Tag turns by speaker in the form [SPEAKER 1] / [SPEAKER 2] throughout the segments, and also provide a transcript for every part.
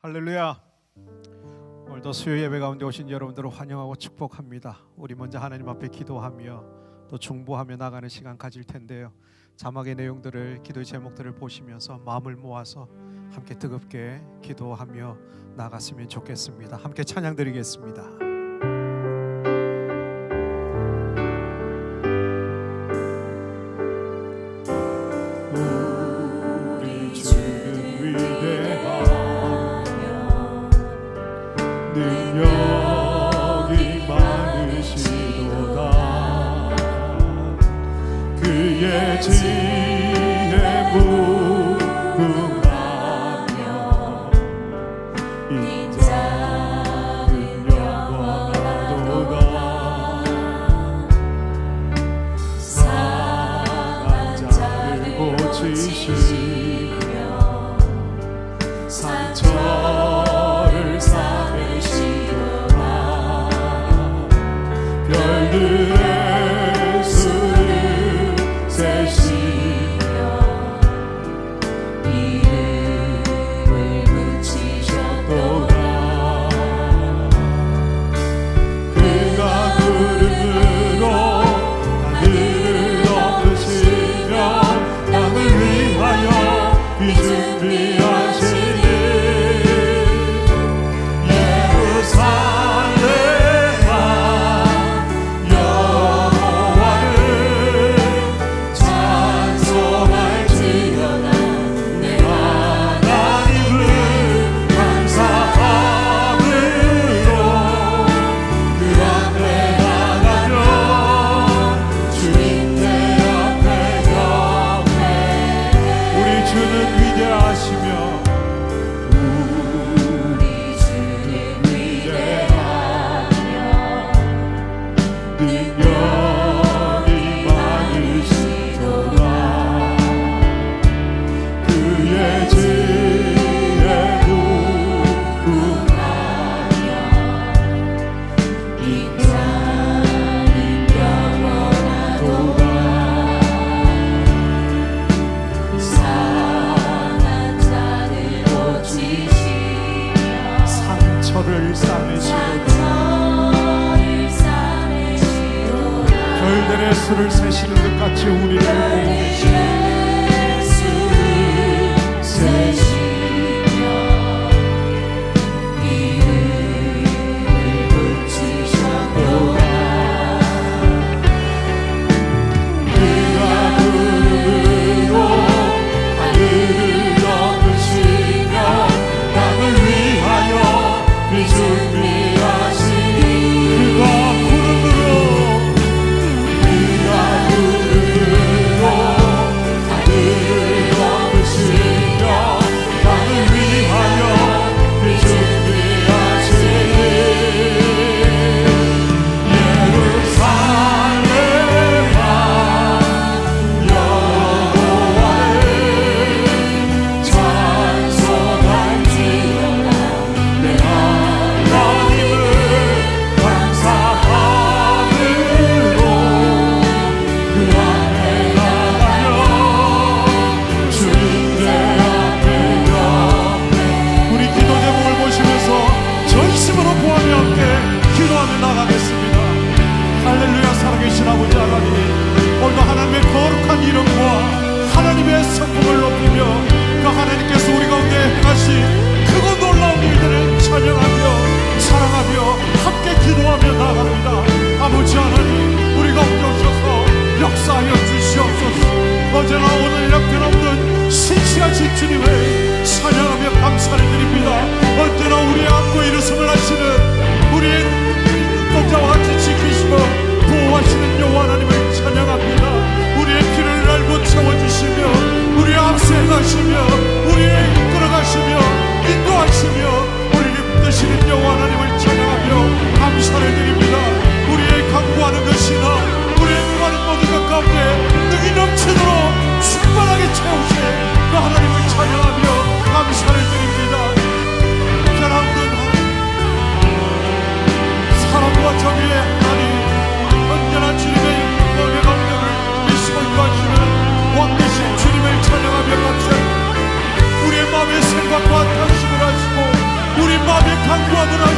[SPEAKER 1] 할렐루야. 오늘도 수요 예배 가운데 오신 여러분들을 환영하고 축복합니다. 우리 먼저 하나님 앞에 기도하며 또 중보하며 나가는 시간 가질 텐데요, 자막의 내용들을, 기도의 제목들을 보시면서 마음을 모아서 함께 뜨겁게 기도하며 나갔으면 좋겠습니다. 함께 찬양 드리겠습니다. 우리 주는 위대하며 능력이 많으시도다. 그의 지혜 무궁하며 인자는 영원하도다. 상한 자를 고치시며 상처를 싸매시도다. 별들의 수를 세시며 이름을 붙이셨도다. 그가 구름으로 하늘을 덮으시며 땅을 위하여 비 준비하시니 예루살렘아 여호와를 찬송할지어다. 내 하나님을 감사함으로 그 앞에 나가며 주님께 앞에 경배. 우리 주는 위대하시며 우리 주는 위대하며 능력이 많으시도다. 그의 지혜 무궁하며 인자는 영원하도다. 상한 자를 고치시며 상처를 싸매시도다. 별들의 수를 세시는 것 같이 우리를 보고 계시네. 세시며 이름을 붙이셨도다. 그가 구름으로 하늘을 덮으시며 땅을 위하여 비 준비하시니 그가 구름으로 하늘을 덮으시며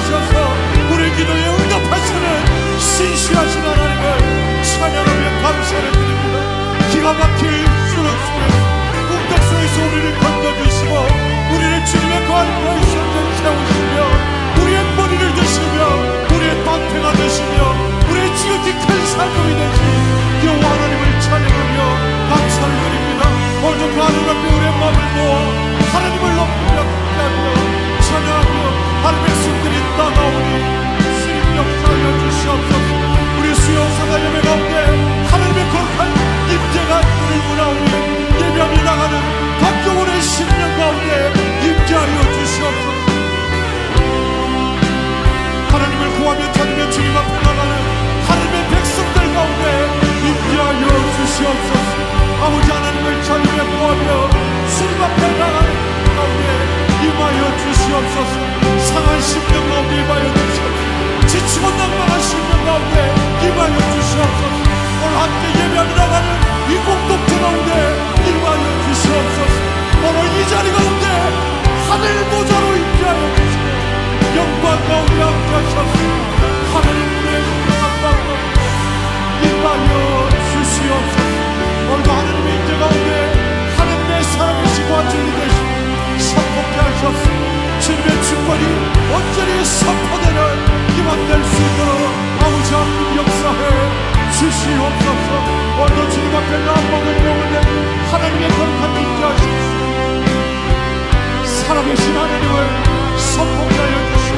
[SPEAKER 2] 주셔서 우리 기도에 응답하시는 신실하신 하나님을 찬양하며 감사를 드립니다. 기가 막힐 수렁 속에서 꿈떡 속에서 우리를 건져주시고 우리를 주님의 거룩한 현장에 세우시며 우리의 머리를 드시며 우리의 방패가 되시며 우리의 지극히 큰 살금이 되신 여호와 하나님을 찬양하며 감사를 드립니다. 오늘도 그 하늘 앞에 우리의 마음을 모아 하나님을 높이며 기도하며 찬양하며 하나님의 손들이 따가오니 주님 역사하여 주시옵소서. 우리 수요사가 예배 가운데 하나님의 거룩한 임재가 우리 문화오니 예배함이 나가는 박경원의 심령 가운데 임재하여 주시옵소서. 하나님을 구하며 찾으며 주님 앞에 나가는 하나님의 백성들 가운데 임재하여 주시옵소서. 아버지 하나님을 찾으며 구하며 주님 앞에 나가는 가운데 임하여 주시옵소서. 상한 심령 가운데 임하여 주시옵소서. 지치고 낭망한 심령 가운데 임하여 주시옵소서. 오늘 함께 예배하며 나가는 이 공동체 가운데 임하여 주시옵소서. 오늘 이 자리 가운데 하늘 보좌로 임재하여 주시고 영광 가운데 함께 하셔서 하나님의 영광 가운데 임하여 주시옵소서. 오늘도 하나님의 임재 가운데 하나님의 살아계시고 주님 되시고 선포케 하셨으니 주님의 축복이 온전히 선포되는 기만 될 수 있도록 아버지 하나님 역사해 주시옵소서. 오늘도 주님 앞에 나 모든 영혼들 하나님의 거룩한 임재하십시오. 살아계신 하나님을 선포케 하여 주시고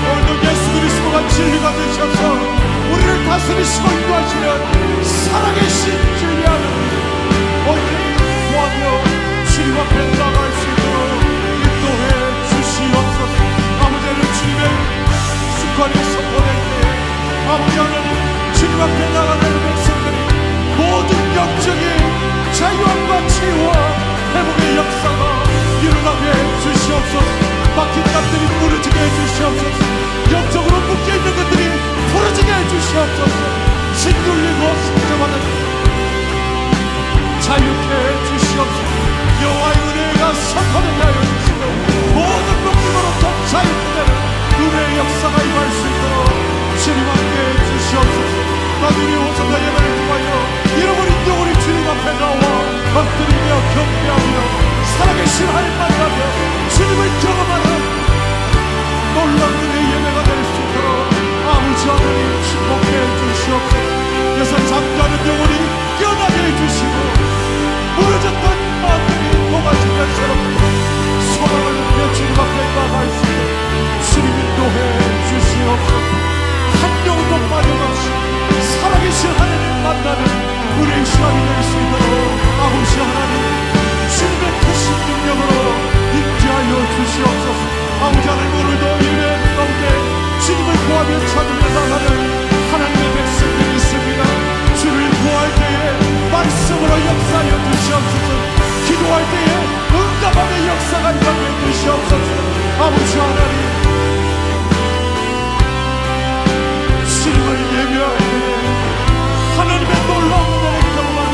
[SPEAKER 2] 오늘도 예수 그리스도가 진리가 되셔서 우리를 다스리시고 인도하시는 살아계신 진리 하나님 온전히 구하며 주님 앞에 나갈 수 있도록 인도해 주시옵소서. 아버지는 주님의 순간이 선포될 때 아버지 하나님 주님 앞에 나가는 백성들이 모든 영적인 자유함과 치유와 회복의 역사가 일어나게 해주시옵소서. 막힌 땅들이 부러지게 해주시옵소서. 영적으로 묶여있는 것들이 부러지게 해주시옵소서. 짓눌리고 상처받은 자유케 해주시옵소서. 여호와의 은혜가 선포되게 하여 주시고 모든 묶임으로부터 자유케 되는 은혜의 역사가 임할 수 있도록 주님 함께 해주시옵소서. 나도 우리 호소다 예배를 통하여 잃어버린 영혼이 주님 앞에 나와 엎드리며 경배하며 살아계신 하나님 만나며 주님을 경험하는 놀라운 은혜의 예배가 될 수 있도록 아버지 하나님 축복해 주시옵소서. 여기서 잠자는 영혼이 깨어나게 해주시고 무너졌던 마음들이 도마시며 새롭고 소망을 느끼며 주님 앞에 나갈 수 있도록 주님 인도해 주시옵소서. 한 영혼도 빠짐없이 살아계신 하나님 만나는 우리의 시간이 될 수 있도록 아버지 하나님 주님의 크신 능력으로 임재하여 주시옵소서. 아버지 하나님 오늘도 예배 가운데 주님을 구하며 찾으며 나가는 하나님의 백성들이 있습니다. 주를 구할 때에 말씀으로 역사하여 주시옵소서. 기도할 때에 응답하는 역사가 임하여 주시옵소서. 아버지 하나님 주님을 예배할 때에 하나님의 놀라운 은혜를 경험하는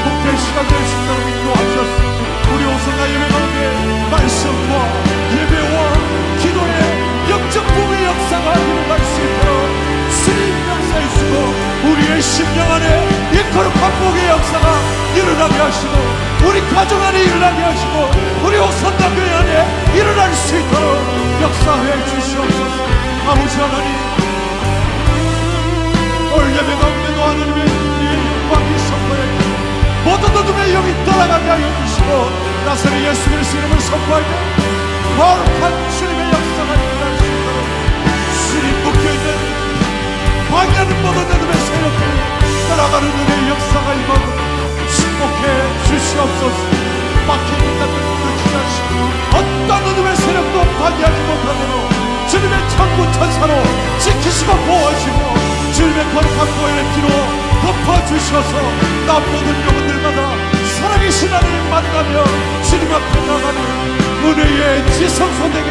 [SPEAKER 2] 복된 시간 될 수 있도록 인도하셨습니다. 우리 오선나 예배 가운데 말씀과 예배와 기도의 영적 부흥의 역사가 일어날 수 있도록 주님 역사이시고 우리의 심령 안에 이 거룩한 복의 역사가 일어나게 하시고 우리 가정 안에 일어나게 하시고 우리 오선나 교회 안에 일어날 수 있도록 역사해 주시옵소서. 아버지 하나님 오늘 예배 가운데도 하나님의 영광이 선포되고 모든 어둠의 영이 떠나가게 하여 주시고 나사렛 예수 그리스도 이름을 선포할 때 거룩한 주님의 역사가 일어날 수 있도록 주님 묶여있는 방해하는 모든 어둠의 세력들이 떠나가는 은혜의 역사가 임하고 축복해 주시옵소서. 막힌 땅을 무너지게 하시고 어떤 어둠의 세력도 방해하지 못하도록 주님의 천군 천사로 지키시고 보호하시고 주님의 거룩한 보혈의 피로 덮어주셔서 나 모든 영혼들마다 살아계신 하나님 만나며 주님 앞에 나가는 은혜의 지성소되게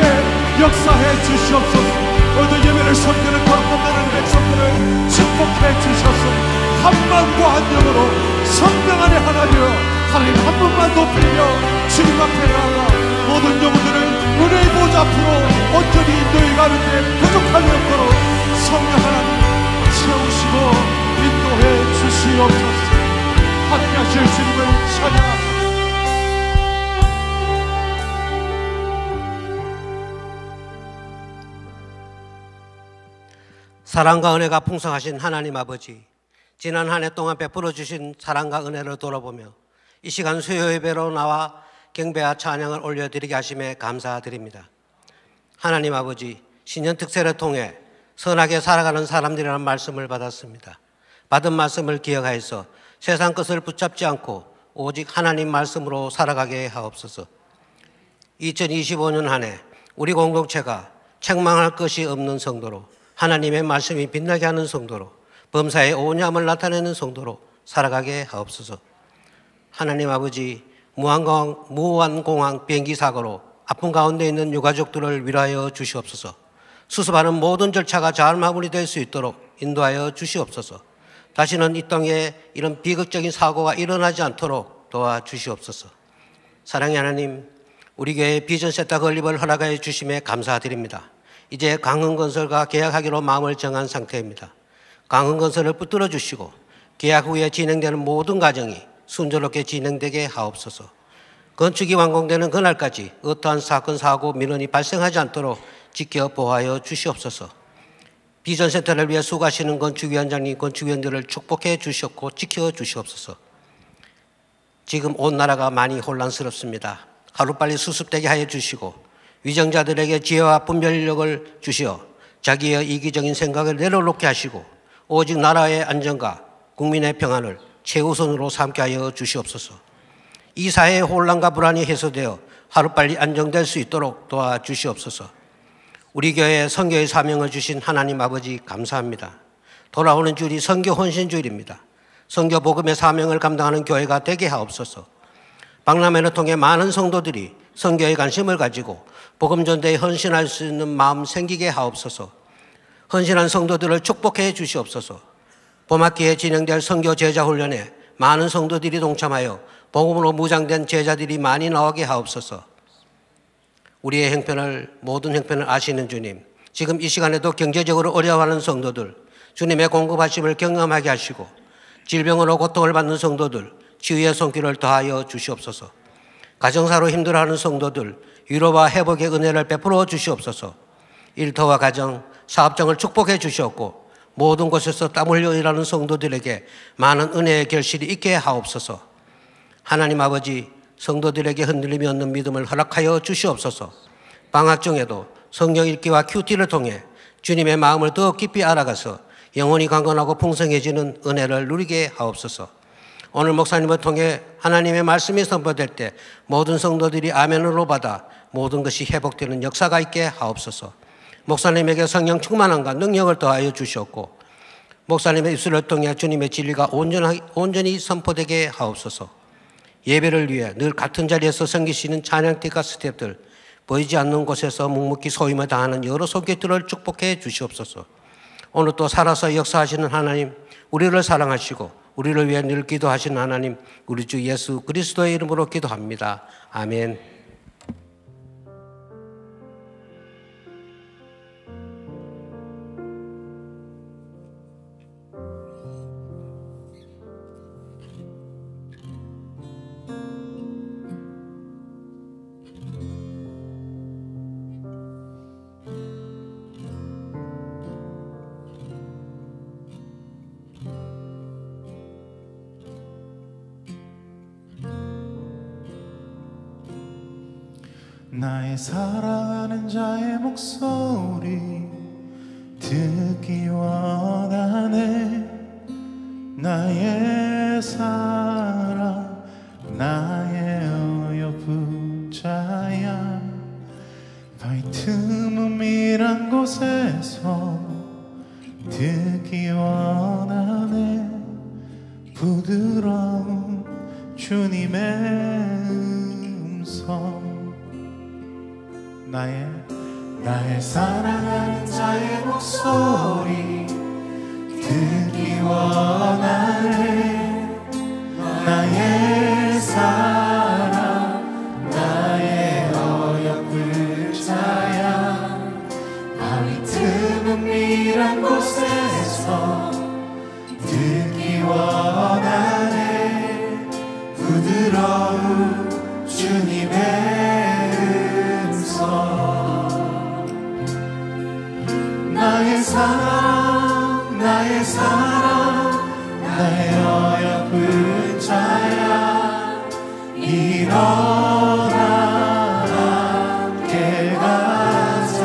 [SPEAKER 2] 역사해 주시옵소서. 오늘도 예배를 섬기는 거룩한 백성들을 축복해 주셔서 한 마음과 한 영으로 성령 안에 하나되어 하나님 한 분만 높이며 주님 앞에 나아가 모든 영혼들을 은혜의 보좌 앞으로 온전히 인도해 길 가는데 부족함이 없도록 성령 하나님 채우시고 인도해 주시옵소서. 함께 하실 주님을 찬양합니다.
[SPEAKER 3] 사랑과 은혜가 풍성하신 하나님 아버지, 지난 한 해 동안 베풀어 주신 사랑과 은혜를 돌아보며 이 시간 수요 예배로 나와 경배와 찬양을 올려드리게 하심에 감사드립니다. 하나님 아버지, 신년 특세를 통해 선하게 살아가는 사람들이라는 말씀을 받았습니다. 받은 말씀을 기억하여서 세상 것을 붙잡지 않고 오직 하나님 말씀으로 살아가게 하옵소서. 2025년 한 해 우리 공동체가 책망할 것이 없는 성도로, 하나님의 말씀이 빛나게 하는 성도로, 범사의 온유함을 나타내는 성도로 살아가게 하옵소서. 하나님 아버지, 무한공항 비행기 사고로 아픈 가운데 있는 유가족들을 위로하여 주시옵소서. 수습하는 모든 절차가 잘 마무리될 수 있도록 인도하여 주시옵소서. 다시는 이 땅에 이런 비극적인 사고가 일어나지 않도록 도와주시옵소서. 사랑의 하나님, 우리 교회 비전센터 건립을 허락하여 주심에 감사드립니다. 이제 강흥건설과 계약하기로 마음을 정한 상태입니다. 강흥건설을 붙들어 주시고 계약 후에 진행되는 모든 과정이 순조롭게 진행되게 하옵소서. 건축이 완공되는 그날까지 어떠한 사건, 사고, 민원이 발생하지 않도록 지켜 보호하여 주시옵소서. 비전센터를 위해 수고하시는 건축위원장님, 건축위원들을 축복해 주셨고 지켜 주시옵소서. 지금 온 나라가 많이 혼란스럽습니다. 하루빨리 수습되게 하여 주시고 위정자들에게 지혜와 분별력을 주시어 자기의 이기적인 생각을 내려놓게 하시고 오직 나라의 안전과 국민의 평안을 최우선으로 삼게 하여 주시옵소서. 이 사회의 혼란과 불안이 해소되어 하루빨리 안정될 수 있도록 도와주시옵소서. 우리 교회에 선교의 사명을 주신 하나님 아버지 감사합니다. 돌아오는 주일이 선교 헌신 주일입니다. 선교 복음의 사명을 감당하는 교회가 되게 하옵소서. 박람회를 통해 많은 성도들이 선교에 관심을 가지고 복음 전도에 헌신할 수 있는 마음 생기게 하옵소서. 헌신한 성도들을 축복해 주시옵소서. 봄학기에 진행될 선교 제자 훈련에 많은 성도들이 동참하여 복음으로 무장된 제자들이 많이 나오게 하옵소서. 우리의 형편을, 모든 형편을 아시는 주님, 지금 이 시간에도 경제적으로 어려워하는 성도들, 주님의 공급하심을 경험하게 하시고 질병으로 고통을 받는 성도들 치유의 손길을 더하여 주시옵소서. 가정사로 힘들어하는 성도들 위로와 회복의 은혜를 베풀어 주시옵소서. 일터와 가정, 사업장을 축복해 주시옵고 모든 곳에서 땀 흘려 일하는 성도들에게 많은 은혜의 결실이 있게 하옵소서. 하나님 아버지, 성도들에게 흔들림이 없는 믿음을 허락하여 주시옵소서. 방학 중에도 성경 읽기와 큐티를 통해 주님의 마음을 더 깊이 알아가서 영혼이 강건하고 풍성해지는 은혜를 누리게 하옵소서. 오늘 목사님을 통해 하나님의 말씀이 선포될 때 모든 성도들이 아멘으로 받아 모든 것이 회복되는 역사가 있게 하옵소서. 목사님에게 성령 충만함과 능력을 더하여 주시옵고 목사님의 입술을 통해 주님의 진리가 온전히 선포되게 하옵소서. 예배를 위해 늘 같은 자리에서 섬기시는 찬양팀과 스태프들, 보이지 않는 곳에서 묵묵히 소임을 다하는 여러 손길들을 축복해 주시옵소서. 오늘 또 살아서 역사하시는 하나님, 우리를 사랑하시고 우리를 위해 늘 기도하시는 하나님, 우리 주 예수 그리스도의 이름으로 기도합니다. 아멘.
[SPEAKER 2] 나의 사랑하는 자의 목소리 듣기 원하네. 나의 사랑, 나의 어여쁜 자야. 너의 틈음이란 곳에서 듣기 원하네. 부드러운 주님의 음성. 나의 사랑하는 자의 목소리 듣기 원하네. 나의 사랑, 나의 어여쁜 자야.
[SPEAKER 4] 은밀한 곳에서 듣기 원하네. 부드러운 주님의 음성. 나의 사랑, 나의 사랑, 나의 어여쁜 자야, 일어나 함께 가자.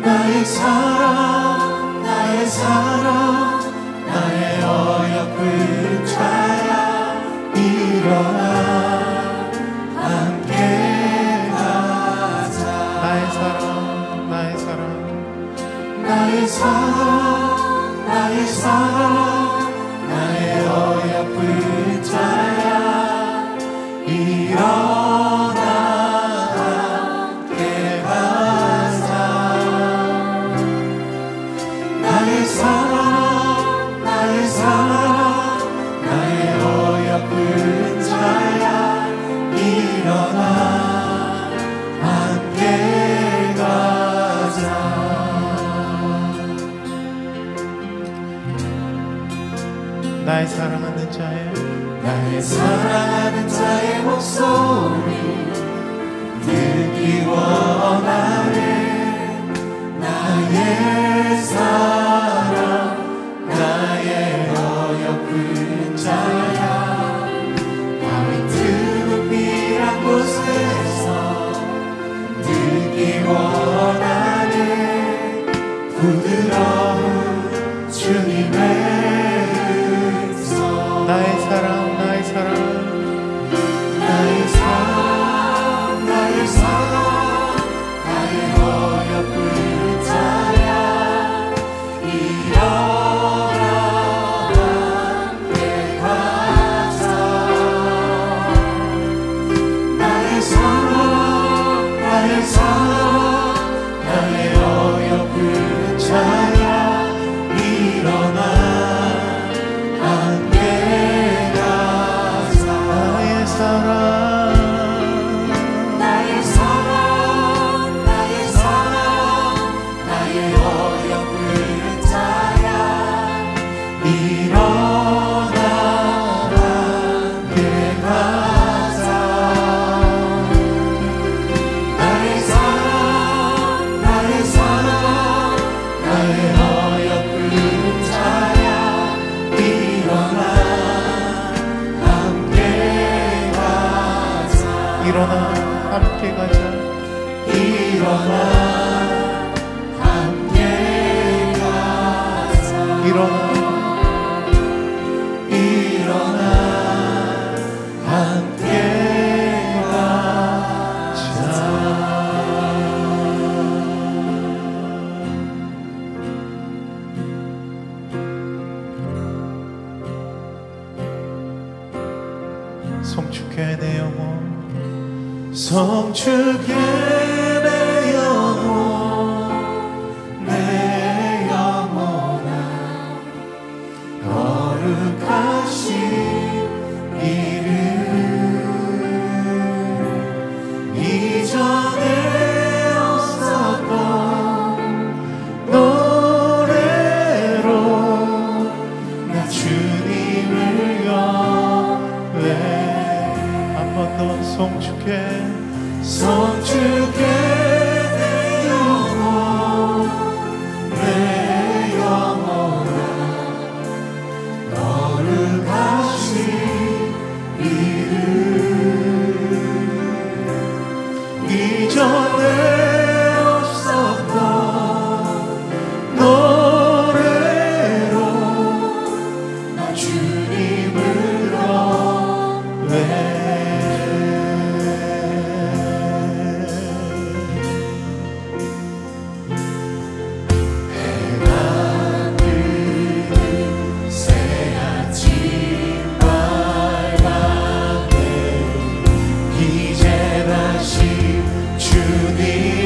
[SPEAKER 4] 나의 사랑, 나의 사랑, 나의 어여쁜 자야, 일어나 함께 가자. 나의 사랑, 나의 사랑, 나의 사랑, 나의 사랑, 나의 어여쁜 자야, 일어나 함께 가자. 나의 사랑, 나의 사랑, 나의 어여쁜 자야, 일어나 함께 가자. 나의 사랑하는 자의, 나의 사랑하는 자의 목소리 듣기 원하네. 나의 사랑, 나의 어여쁜 자야, 밤이 은밀한 곳에서 듣기 원하네. 부드러운 주님의 나의 사랑, 나의 사랑, 나의 사랑, 나의 사랑, 나의 어여쁜 자야, 일어나 함께 가자. 나의 사랑, 나의 사랑, 나의 어여쁜 자야, 일어나 나의 사랑, 나의 사랑, 나의 어여쁜 자야, 일어나 함께 가자. 나의 사랑, 나의 사랑, 나의 어여쁜 자야, 일어나 일어나 함께 가자. 일어나 함께 가자. 일어나 함께 가자. 성축해 내 영혼, 성축해 내 영혼, 내 영혼아, 거룩하신 이름. 이전에 없었던 노래로 나 주님을 영외. 한 번 더 성축해, 성축해 내 영혼, 내 영혼아, 거룩하신 이름. 이전에 없었던 노래로 나 주님을 영외. 이제 다시 주님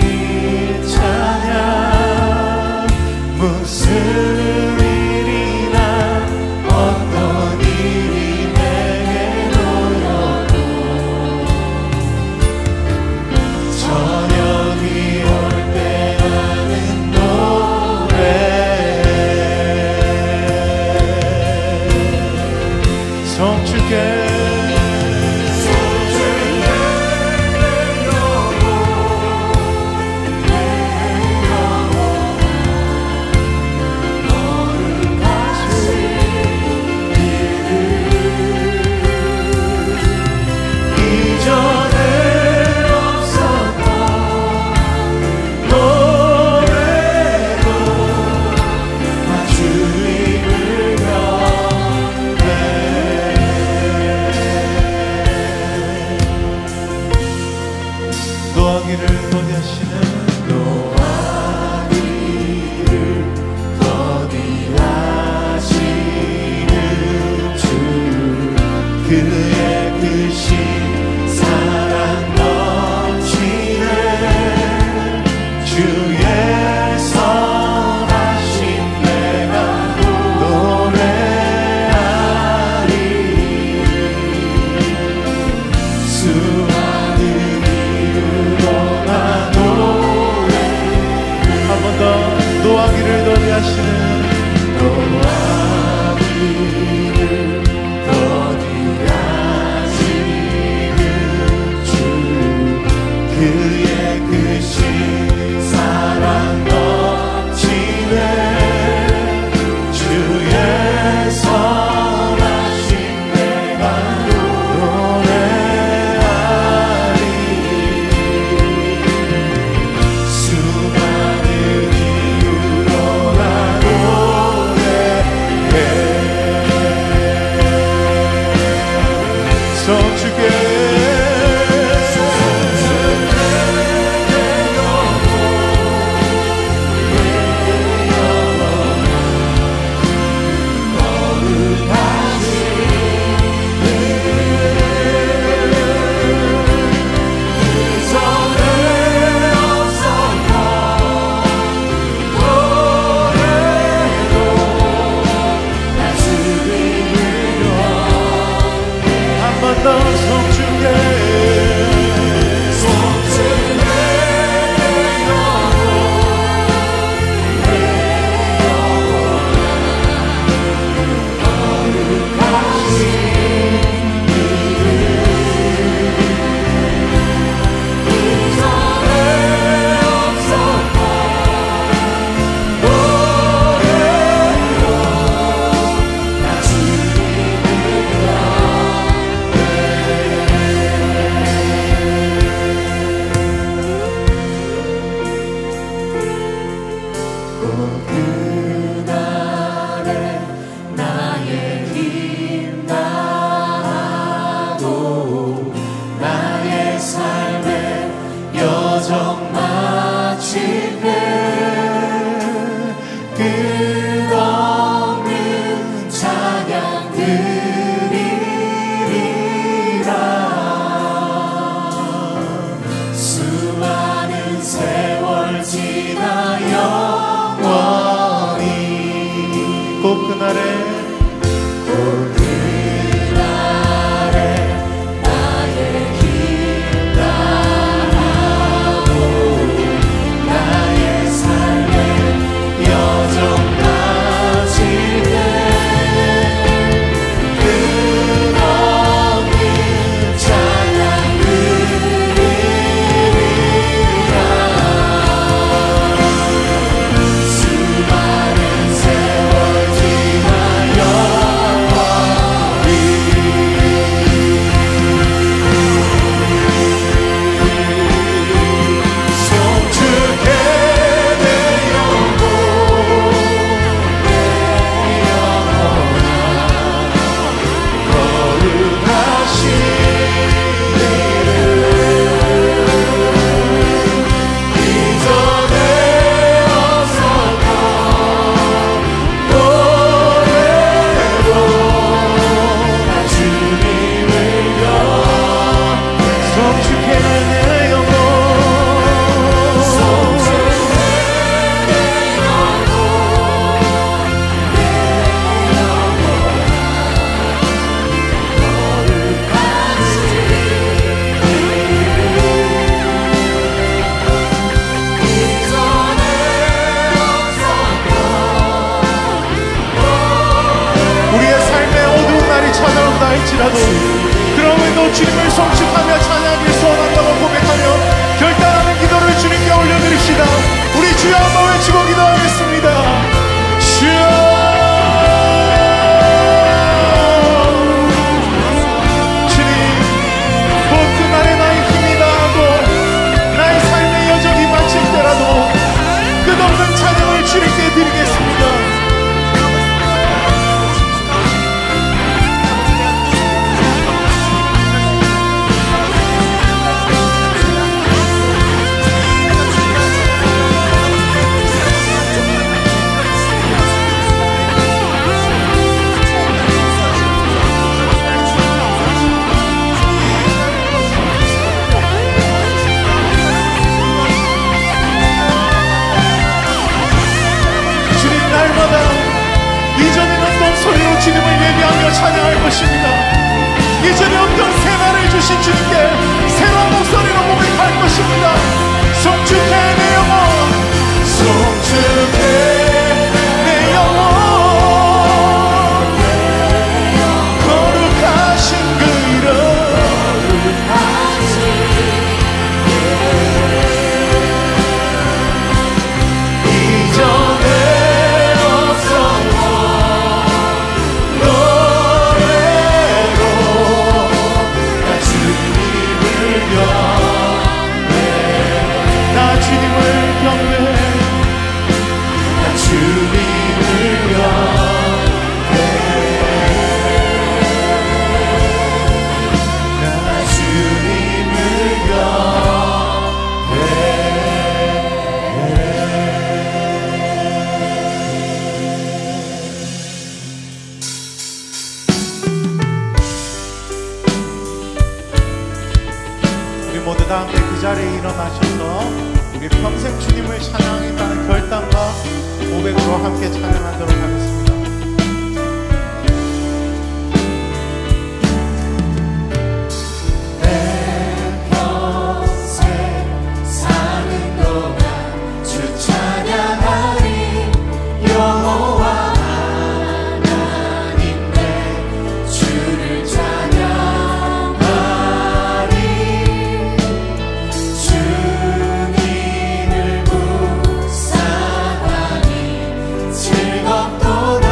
[SPEAKER 4] 더디하시는 노아 길을 더디하시는 주 그의 크신 사랑 넘치네 주의 선하심 내가 노래하리 수많은 이유로 나 노래 한 번 더 노하기를 더디하시는 노하기를 더디하시는 주 그의 크신 사랑 넘치네 주의 선하심 내가 노래하리 수많은 이유로 나 노래해 성주께 할지라도 그럼에도 주님을 성취하며 찬양하길 소원한다고 고백하며 결단하는 기도를 주님께 올려드립시다. 우리 주여 한번 외치고 기도하겠습니다. 주여 끝없는 찬양을 주님께 드리겠습니다. 찬양할 것입니다. 이전에 없던 새날을 주신 주님께 새로운 목소리로 고백할 것입니다. 성축해 내 영혼, 성축해 내 영혼, 거룩하신 그 이름, 이전에 없었던 노래로 나 주님을 경배해, 나 주님을 경배해, 나 주님을 경배해, 나 주님을 경배해. 우리 모두 다 함께 그 자리에 일어나셔서 우리 평생 주님을 찬양하겠다는 결단과 고백으로 함께 찬양하도록 하겠습니다. 내 평생 사는 동안 주 찬양하리, 여호와 하나님 내 주를 찬양하리, 주님을 묵상하니 즐겁도다.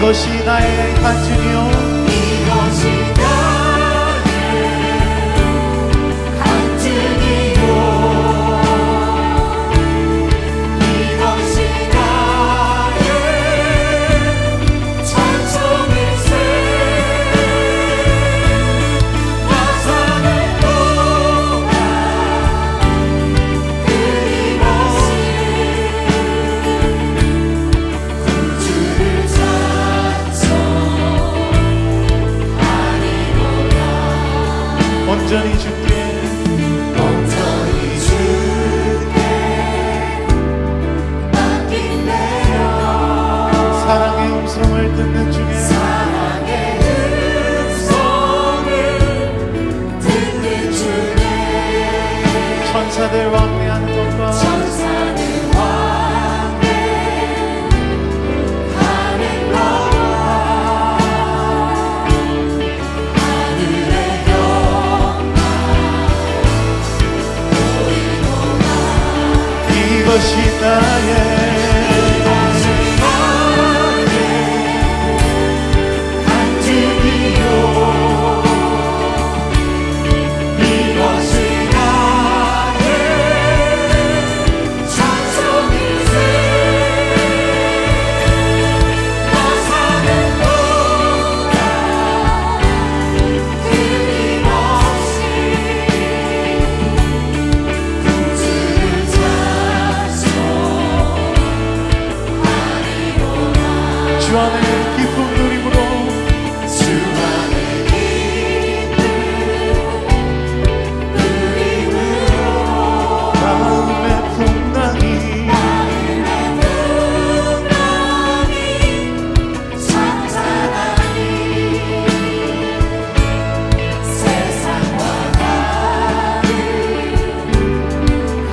[SPEAKER 4] 이것이 나의 간증이요
[SPEAKER 2] 이것이 나의 간증이요 이것이 나의 찬송일세 나 사는 동안 끊임없이 구주를 찬송하리로다
[SPEAKER 4] 온전히 주께
[SPEAKER 2] 온전히 주께 맡긴대요
[SPEAKER 4] 사랑의 음성을 듣는 중에
[SPEAKER 2] 사랑의 음성을 듣는 중에
[SPEAKER 4] 천사들 왕래하는 것과
[SPEAKER 2] 천사들 왕래하는 것과 하늘의 영광 보이노라
[SPEAKER 4] 이것이 나의
[SPEAKER 2] 이것이 나의 간증이요 이것이 나의 찬송일세 나 사는 동안 끊임없이 구주를 찬송하리로다
[SPEAKER 4] 주 안에 기쁨 누림으로
[SPEAKER 2] 주 안에 기쁨 누림으로
[SPEAKER 4] 마음의 풍랑이
[SPEAKER 2] 찬찬하니 세상과 다른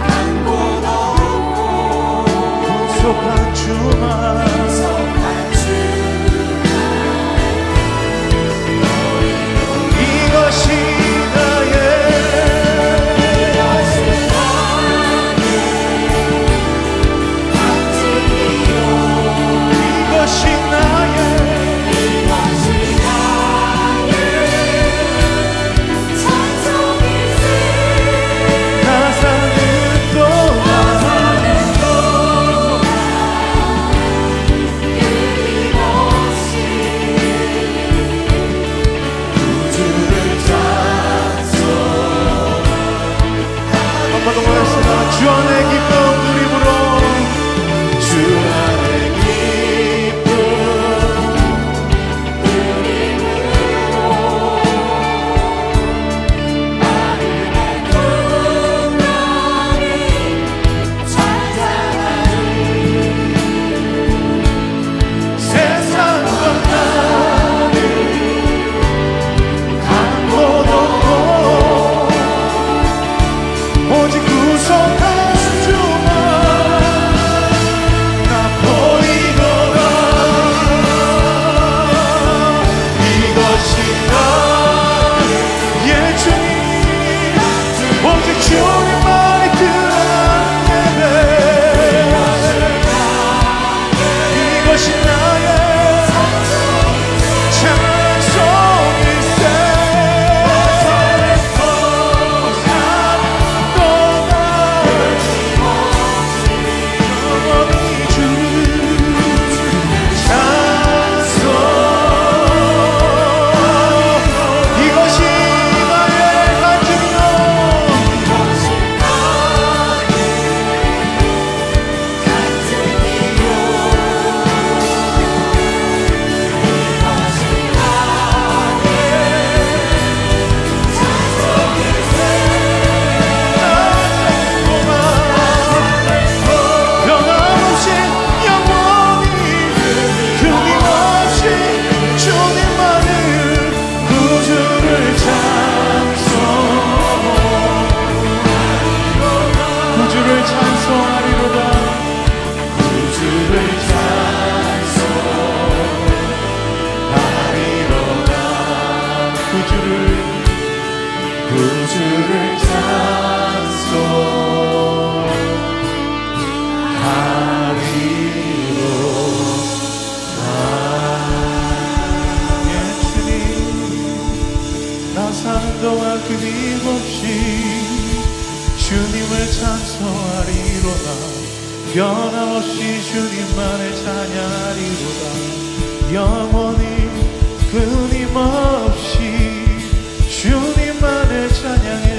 [SPEAKER 2] 한 곳 없고
[SPEAKER 4] 속한 주만
[SPEAKER 2] 속한 주만
[SPEAKER 4] 끊임없이 주님을 찬송하리로다. 변함없이 주님만을 찬양하리로다. 영원히 끊임없이 주님만을 찬양해.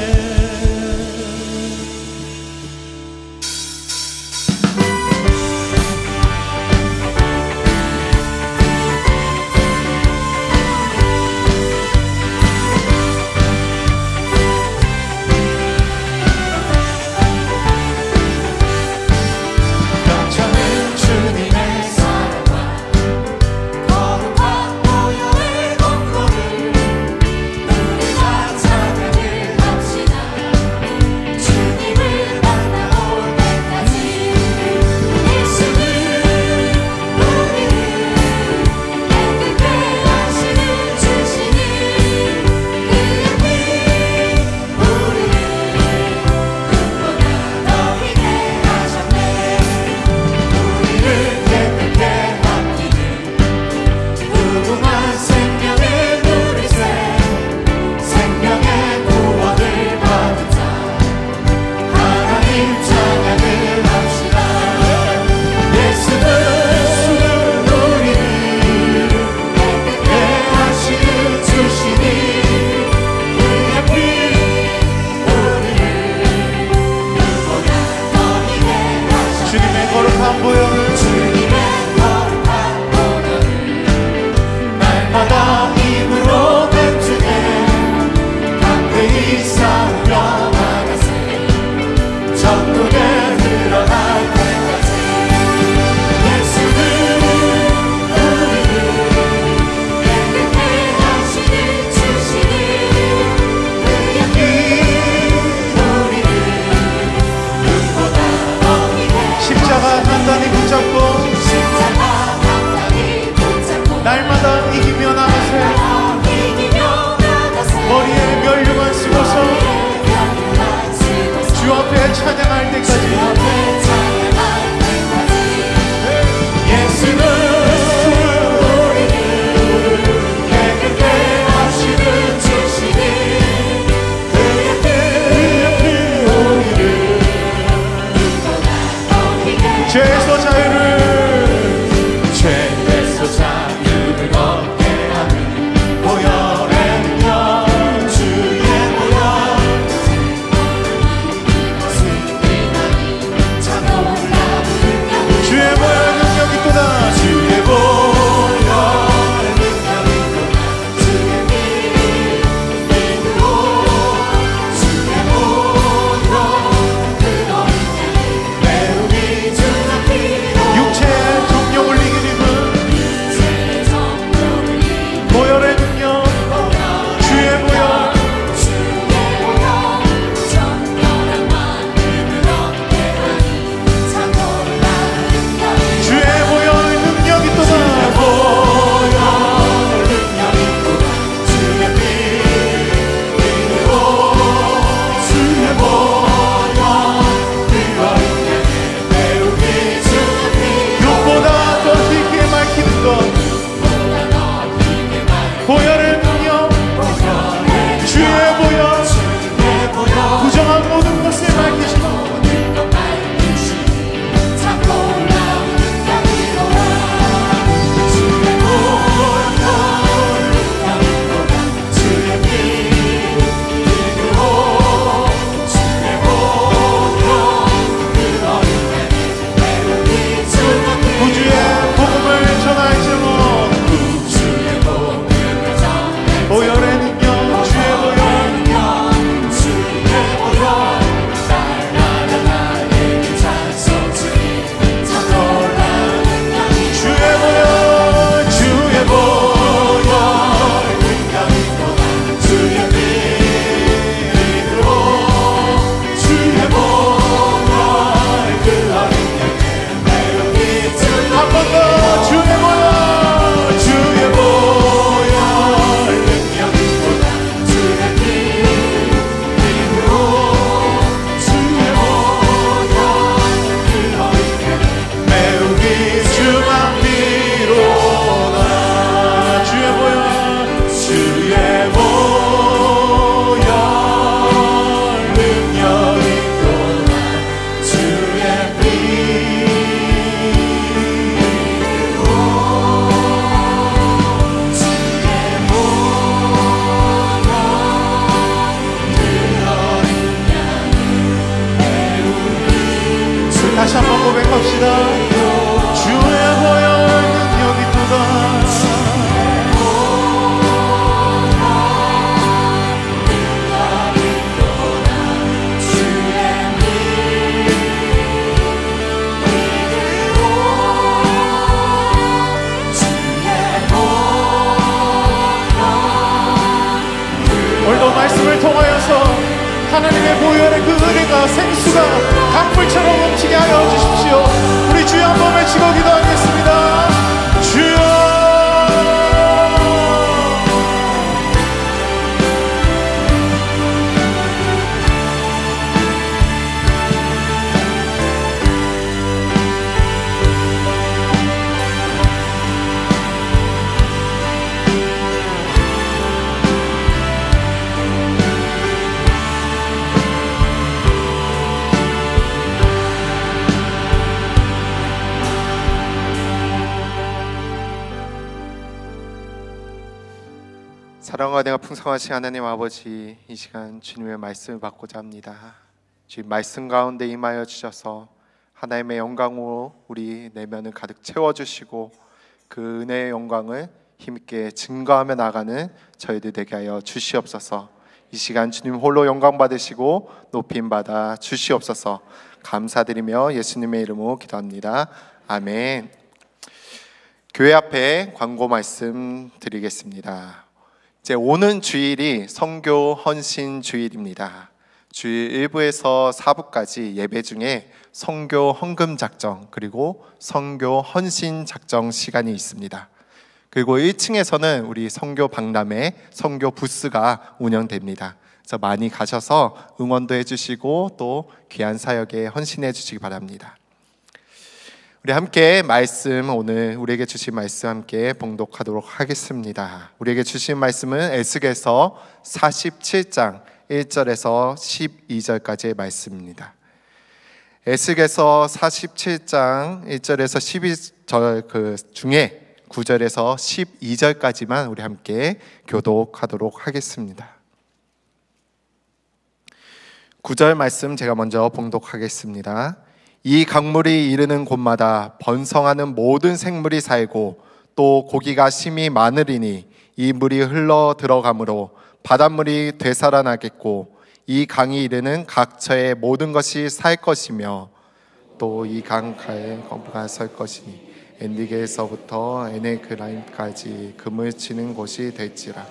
[SPEAKER 4] 날마다 이기며 나가세. 머리에 면류관 쓰고서 주 앞에 찬양할 때까지. 예수는 우리를 깨끗게 하시는 주시니 그의 우리를 죄에서 자유를 얻게 하는 보혈의 능력 주의 보혈 주의 보혈 능력이 또다. 주의 보혈의 능력이 또다. 주의 믿음으로 주의 보혈로 배우기 주의 피로 육체의 정욕을 이기는 말씀을 통하여서 하나님의 보혈의 그 은혜가 생수가 강물처럼 넘치게 하여 주십시오. 우리 주여 한번 외치고 기도하겠습니다. 주여. 사랑과 은혜가 풍성하신 하나님 아버지, 이 시간 주님의 말씀을 받고자 합니다. 주님 말씀 가운데 임하여 주셔서 하나님의 영광으로 우리 내면을 가득 채워주시고 그 은혜의 영광을 힘있게 증거하며 나가는 저희들 되게 하여 주시옵소서. 이 시간 주님 홀로 영광 받으시고 높임 받아 주시옵소서. 감사드리며 예수님의 이름으로 기도합니다. 아멘. 교회 앞에 광고 말씀 드리겠습니다. 이제 오는 주일이 선교 헌신 주일입니다. 주일 1부에서 4부까지 예배 중에 선교 헌금 작정 그리고 선교 헌신 작정 시간이 있습니다. 그리고 1층에서는 우리 선교 박람회 선교 부스가 운영됩니다. 그래서 많이 가셔서 응원도 해주시고 또 귀한 사역에 헌신해 주시기 바랍니다. 우리 함께 말씀, 오늘 우리에게 주신 말씀 함께 봉독하도록 하겠습니다. 우리에게 주신 말씀은 에스겔서 47장 1절에서 12절까지의 말씀입니다. 에스겔서 47장 1절에서 12절 그 중에 9절에서 12절까지만 우리 함께 교독하도록 하겠습니다. 9절 말씀 제가 먼저 봉독하겠습니다. 이 강물이 이르는 곳마다 번성하는 모든 생물이 살고 또 고기가 심히 많으리니 이 물이 흘러 들어가므로 바닷물이 되살아나겠고 이 강이 이르는 각처의 모든 것이 살 것이며 또 이 강가에 거부가 설 것이니 엔디게에서부터 에네그라임까지 금을 치는 곳이 될지라.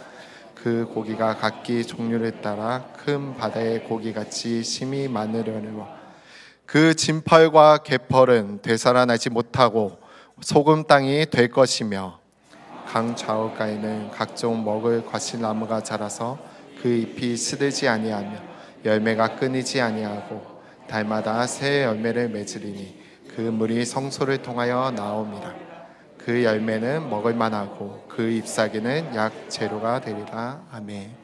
[SPEAKER 4] 그 고기가 각기 종류를 따라 큰 바다의 고기같이 심히 많으려니와 그 진펄과 개펄은 되살아나지 못하고 소금 땅이 될 것이며 강 좌우가에는 각종 먹을 과실나무가 자라서 그 잎이 시들지 아니하며 열매가 끊이지 아니하고 달마다 새 열매를 맺으리니 그 물이 성소를 통하여 나옵니다. 그 열매는 먹을 만하고 그 잎사귀는 약 재료가 되리라. 아멘.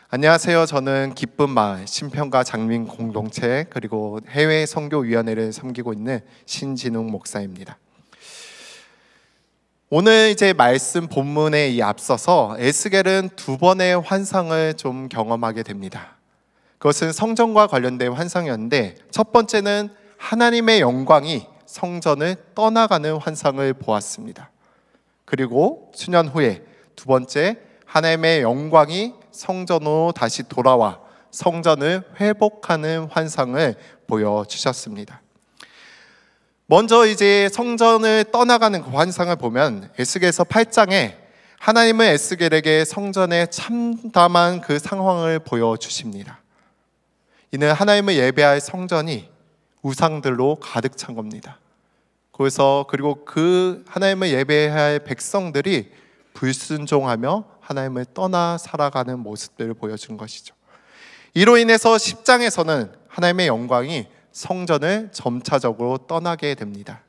[SPEAKER 4] 안녕하세요. 저는 기쁜 마을 신평가 장민 공동체 그리고 해외 선교위원회를 섬기고 있는 신진웅 목사입니다. 오늘 이제 말씀 본문에 이 앞서서 에스겔은 두 번의 환상을 좀 경험하게 됩니다. 그것은 성전과 관련된 환상이었는데 첫 번째는 하나님의 영광이 성전을 떠나가는 환상을 보았습니다. 그리고 수년 후에 두 번째 하나님의 영광이 성전으로 다시 돌아와 성전을 회복하는 환상을 보여주셨습니다. 먼저 이제 성전을 떠나가는 그 환상을 보면 에스겔서 8장에 하나님은 에스겔에게 성전에 참담한 그 상황을 보여주십니다. 이는 하나님을 예배할 성전이 우상들로 가득 찬 겁니다. 그리고 그 하나님을 예배할 백성들이 불순종하며 하나님을 떠나 살아가는 모습들을 보여준 것이죠. 이로 인해서 10장에서는 하나님의 영광이 성전을 점차적으로 떠나게 됩니다.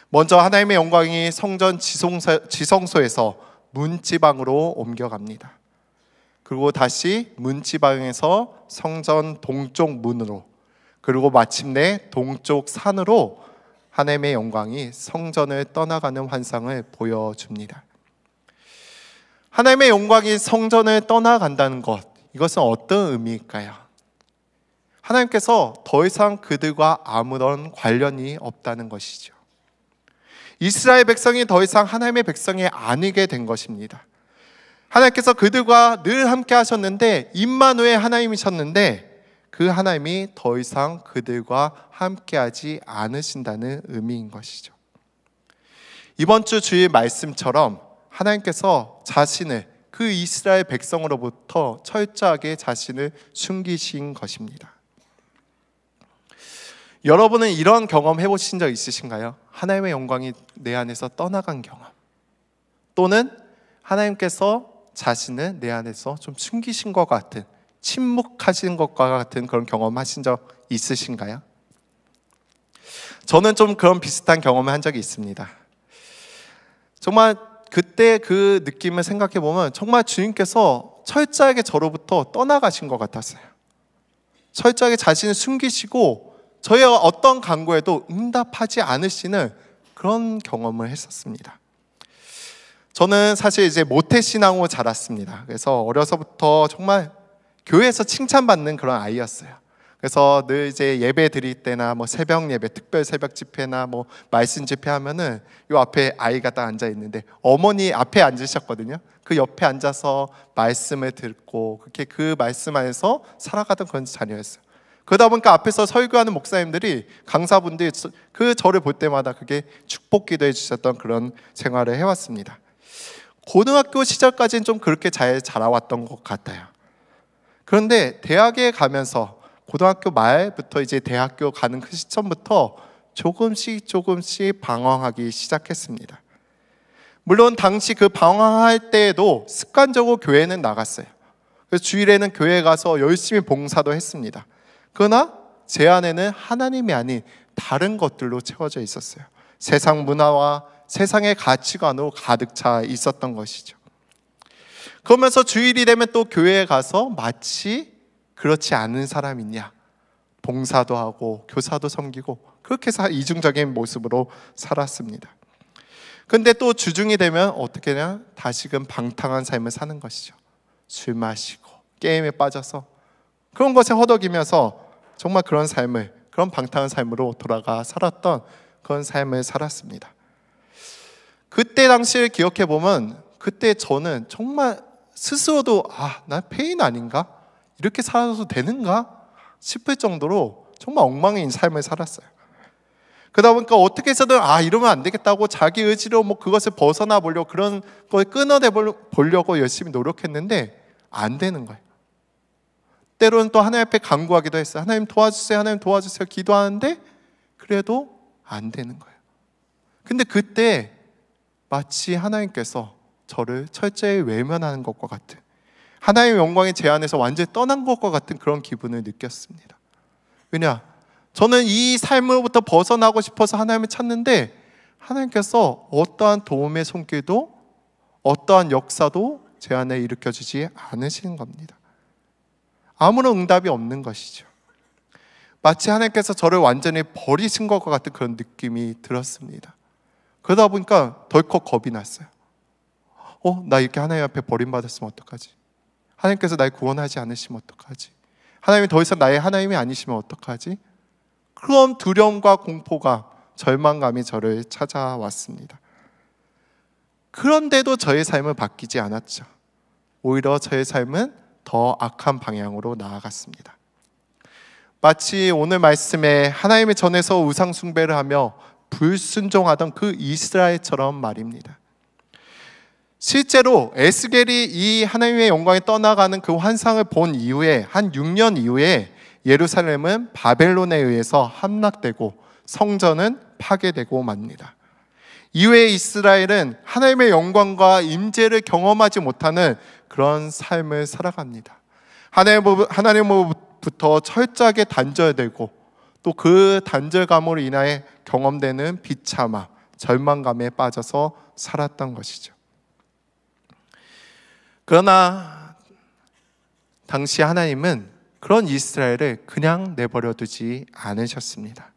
[SPEAKER 4] 먼저 하나님의 영광이 성전 지성소에서 문지방으로 옮겨갑니다. 그리고 다시 문지방에서 성전 동쪽 문으로, 그리고 마침내 동쪽 산으로 하나님의 영광이 성전을 떠나가는 환상을 보여줍니다. 하나님의 영광이 성전을 떠나간다는 것, 이것은 어떤 의미일까요? 하나님께서 더 이상 그들과 아무런 관련이 없다는 것이죠. 이스라엘 백성이 더 이상 하나님의 백성이 아니게 된 것입니다. 하나님께서 그들과 늘 함께 하셨는데 임마누엘 하나님이셨는데 그 하나님이 더 이상 그들과 함께하지 않으신다는 의미인 것이죠. 이번 주 주일 말씀처럼 하나님께서 자신을 그 이스라엘 백성으로부터 철저하게 자신을 숨기신 것입니다. 여러분은 이런 경험 해보신 적 있으신가요? 하나님의 영광이 내 안에서 떠나간 경험, 또는 하나님께서 자신을 내 안에서 좀 숨기신 것 같은, 침묵하신 것과 같은 그런 경험 하신 적 있으신가요? 저는 좀 그런 비슷한 경험을 한 적이 있습니다. 정말 그때 그 느낌을 생각해 보면 정말 주님께서 철저하게 저로부터 떠나가신 것 같았어요. 철저하게 자신을 숨기시고 저의 어떤 간구에도 응답하지 않으시는 그런 경험을 했었습니다. 저는 사실 이제 모태신앙으로 자랐습니다. 그래서 어려서부터 정말 교회에서 칭찬받는 그런 아이였어요. 그래서 늘 이제 예배 드릴 때나 뭐 새벽 예배, 특별 새벽 집회나 뭐 말씀 집회 하면은 요 앞에 아이가 딱 앉아 있는데 어머니 앞에 앉으셨거든요. 그 옆에 앉아서 말씀을 듣고 그렇게 그 말씀 안에서 살아가던 그런 자녀였어요. 그러다 보니까 앞에서 설교하는 목사님들이, 강사분들이 그 저를 볼 때마다 그게 축복 기도해 주셨던 그런 생활을 해왔습니다. 고등학교 시절까지는 좀 그렇게 잘 자라왔던 것 같아요. 그런데 대학에 가면서 고등학교 말부터 이제 대학교 가는 그 시점부터 조금씩 방황하기 시작했습니다. 물론 당시 그 방황할 때에도 습관적으로 교회는 나갔어요. 그래서 주일에는 교회에 가서 열심히 봉사도 했습니다. 그러나 제 안에는 하나님이 아닌 다른 것들로 채워져 있었어요. 세상 문화와 세상의 가치관으로 가득 차 있었던 것이죠. 그러면서 주일이 되면 또 교회에 가서 마치 그렇지 않은 사람이 있냐, 봉사도 하고 교사도 섬기고 그렇게 이중적인 모습으로 살았습니다. 근데 또 주중이 되면 어떻게 되냐, 다시금 방탕한 삶을 사는 것이죠. 술 마시고 게임에 빠져서 그런 것에 허덕이면서 정말 그런 삶을, 그런 방탕한 삶으로 돌아가 살았던 그런 삶을 살았습니다. 그때 당시를 기억해 보면 그때 저는 정말 스스로도 난 페인 아닌가? 이렇게 살아도 되는가? 싶을 정도로 정말 엉망인 삶을 살았어요. 그러다 보니까 어떻게 해서든 이러면 안 되겠다고 자기 의지로 뭐 그것을 벗어나 보려고, 그런 걸 끊어내 보려고 열심히 노력했는데 안 되는 거예요. 때로는 또 하나님 앞에 간구하기도 했어요. 하나님 도와주세요, 하나님 도와주세요 기도하는데 그래도 안 되는 거예요. 근데 그때 마치 하나님께서 저를 철저히 외면하는 것과 같은, 하나님의 영광이 제 안에서 완전히 떠난 것과 같은 그런 기분을 느꼈습니다. 왜냐? 저는 이 삶으로부터 벗어나고 싶어서 하나님을 찾는데 하나님께서 어떠한 도움의 손길도 어떠한 역사도 제 안에 일으켜주지 않으시는 겁니다. 아무런 응답이 없는 것이죠. 마치 하나님께서 저를 완전히 버리신 것과 같은 그런 느낌이 들었습니다. 그러다 보니까 덜컥 겁이 났어요. 나 이렇게 하나님 앞에 버림받았으면 어떡하지? 하나님께서 날 구원하지 않으시면 어떡하지? 하나님이 더 이상 나의 하나님이 아니시면 어떡하지? 그런 두려움과 공포가, 절망감이 저를 찾아왔습니다. 그런데도 저의 삶은 바뀌지 않았죠. 오히려 저의 삶은 더 악한 방향으로 나아갔습니다. 마치 오늘 말씀에 하나님의 전에서 우상 숭배를 하며 불순종하던 그 이스라엘처럼 말입니다. 실제로 에스겔이 이 하나님의 영광이 떠나가는 그 환상을 본 이후에 한 6년 이후에 예루살렘은 바벨론에 의해서 함락되고 성전은 파괴되고 맙니다. 이후에 이스라엘은 하나님의 영광과 임재를 경험하지 못하는 그런 삶을 살아갑니다. 하나님으로부터 철저하게 단절되고 또 그 단절감으로 인하여 경험되는 비참함, 절망감에 빠져서 살았던 것이죠. 그러나 당시 하나님은 그런 이스라엘을 그냥 내버려 두지 않으셨습니다.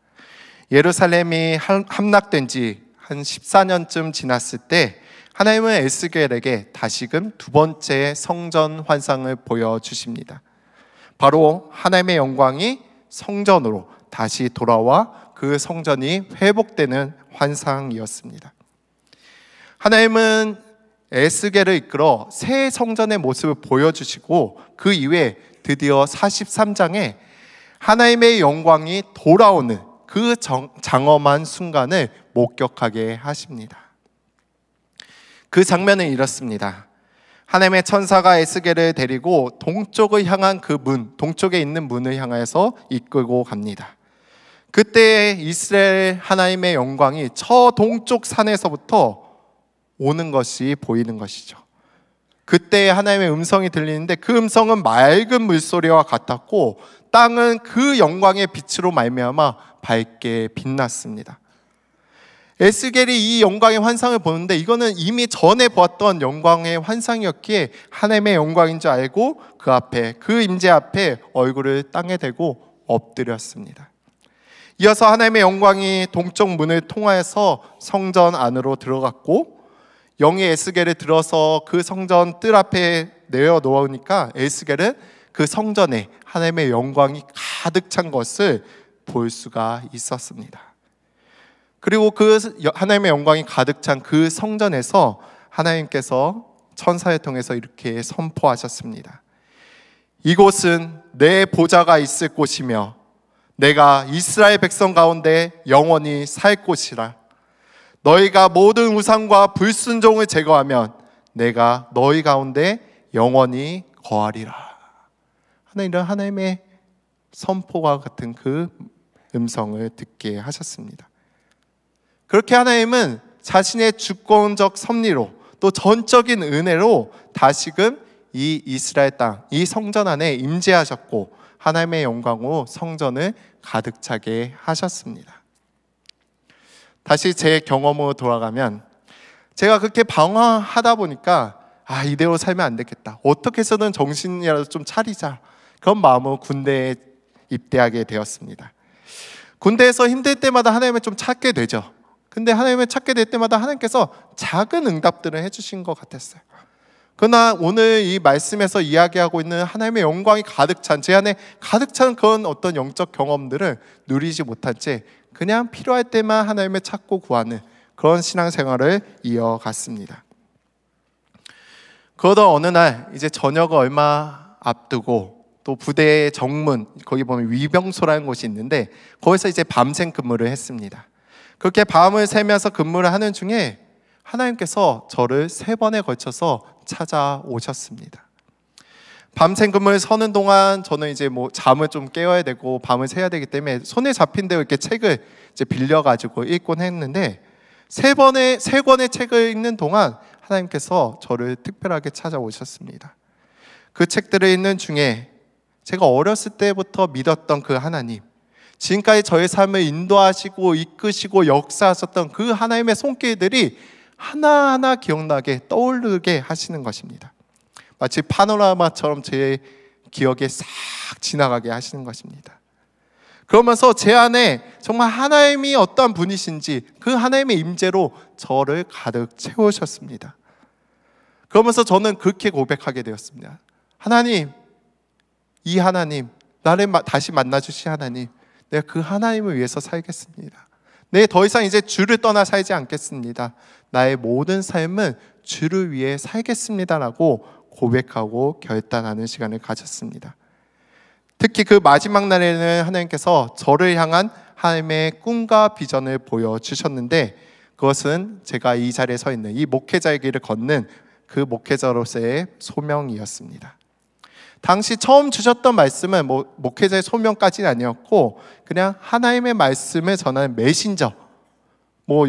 [SPEAKER 4] 예루살렘이 함락된 지 한 14년쯤 지났을 때 하나님은 에스겔에게 다시금 두 번째 성전 환상을 보여주십니다. 바로 하나님의 영광이 성전으로 다시 돌아와 그 성전이 회복되는 환상이었습니다. 하나님은 에스겔을 이끌어 새 성전의 모습을 보여주시고 그 이후에 드디어 43장에 하나님의 영광이 돌아오는 그 장엄한 순간을 목격하게 하십니다. 그 장면은 이렇습니다. 하나님의 천사가 에스겔을 데리고 동쪽을 향한 그 문, 동쪽에 있는 문을 향해서 이끌고 갑니다. 그때 이스라엘 하나님의 영광이 저 동쪽 산에서부터 오는 것이 보이는 것이죠. 그때 하나님의 음성이 들리는데 그 음성은 맑은 물소리와 같았고 땅은 그 영광의 빛으로 말미암아 밝게 빛났습니다. 에스겔이 이 영광의 환상을 보는데 이거는 이미 전에 보았던 영광의 환상이었기에 하나님의 영광인 줄 알고 그 앞에, 그 임재 앞에 얼굴을 땅에 대고 엎드렸습니다. 이어서 하나님의 영광이 동쪽 문을 통하여서 성전 안으로 들어갔고 영이 에스겔을 들어서 그 성전 뜰 앞에 내어놓으니까 에스겔은 그 성전에 하나님의 영광이 가득 찬 것을 볼 수가 있었습니다. 그리고 그 하나님의 영광이 가득 찬 그 성전에서 하나님께서 천사를 통해서 이렇게 선포하셨습니다. 이곳은 내 보좌가 있을 곳이며 내가 이스라엘 백성 가운데 영원히 살 곳이라. 너희가 모든 우상과 불순종을 제거하면 내가 너희 가운데 영원히 거하리라. 이런 하나님의 선포와 같은 그 음성을 듣게 하셨습니다. 그렇게 하나님은 자신의 주권적 섭리로 또 전적인 은혜로 다시금 이 이스라엘 땅, 이 성전 안에 임재하셨고 하나님의 영광으로 성전을 가득 차게 하셨습니다. 다시 제 경험으로 돌아가면 제가 그렇게 방황하다 보니까 이대로 살면 안 되겠다. 어떻게 해서든 정신이라도 좀 차리자. 그런 마음으로 군대에 입대하게 되었습니다. 군대에서 힘들 때마다 하나님을 좀 찾게 되죠. 근데 하나님을 찾게 될 때마다 하나님께서 작은 응답들을 해주신 것 같았어요. 그러나 오늘 이 말씀에서 이야기하고 있는 하나님의 영광이 가득 찬, 제 안에 가득 찬 그런 어떤 영적 경험들을 누리지 못한 채 그냥 필요할 때만 하나님을 찾고 구하는 그런 신앙생활을 이어갔습니다. 그러다 어느 날 이제 저녁을 얼마 앞두고 또 부대의 정문, 거기 보면 위병소라는 곳이 있는데 거기서 이제 밤샘 근무를 했습니다. 그렇게 밤을 새면서 근무를 하는 중에 하나님께서 저를 3번에 걸쳐서 찾아오셨습니다. 밤샘 근무를 서는 동안 저는 이제 잠을 좀 깨워야 되고 밤을 새야 되기 때문에 손에 잡힌 대로 이렇게 책을 이제 빌려가지고 읽곤 했는데 3권의 책을 읽는 동안 하나님께서 저를 특별하게 찾아오셨습니다. 그 책들을 읽는 중에 제가 어렸을 때부터 믿었던 그 하나님, 지금까지 저의 삶을 인도하시고 이끄시고 역사하셨던 그 하나님의 손길들이 하나하나 기억나게 떠오르게 하시는 것입니다. 마치 파노라마처럼 제 기억에 싹 지나가게 하시는 것입니다. 그러면서 제 안에 정말 하나님이 어떠한 분이신지 그 하나님의 임재로 저를 가득 채우셨습니다. 그러면서 저는 그렇게 고백하게 되었습니다. 하나님, 이 하나님, 나를 다시 만나주신 하나님, 내가 그 하나님을 위해서 살겠습니다. 네, 더 이상 이제 주를 떠나 살지 않겠습니다. 나의 모든 삶은 주를 위해 살겠습니다라고 고백하고 결단하는 시간을 가졌습니다. 특히 그 마지막 날에는 하나님께서 저를 향한 하나님의 꿈과 비전을 보여주셨는데 그것은 제가 이 자리에 서 있는 이 목회자의 길을 걷는 그 목회자로서의 소명이었습니다. 당시 처음 주셨던 말씀은 목회자의 소명까지는 아니었고 그냥 하나님의 말씀을 전하는 메신저,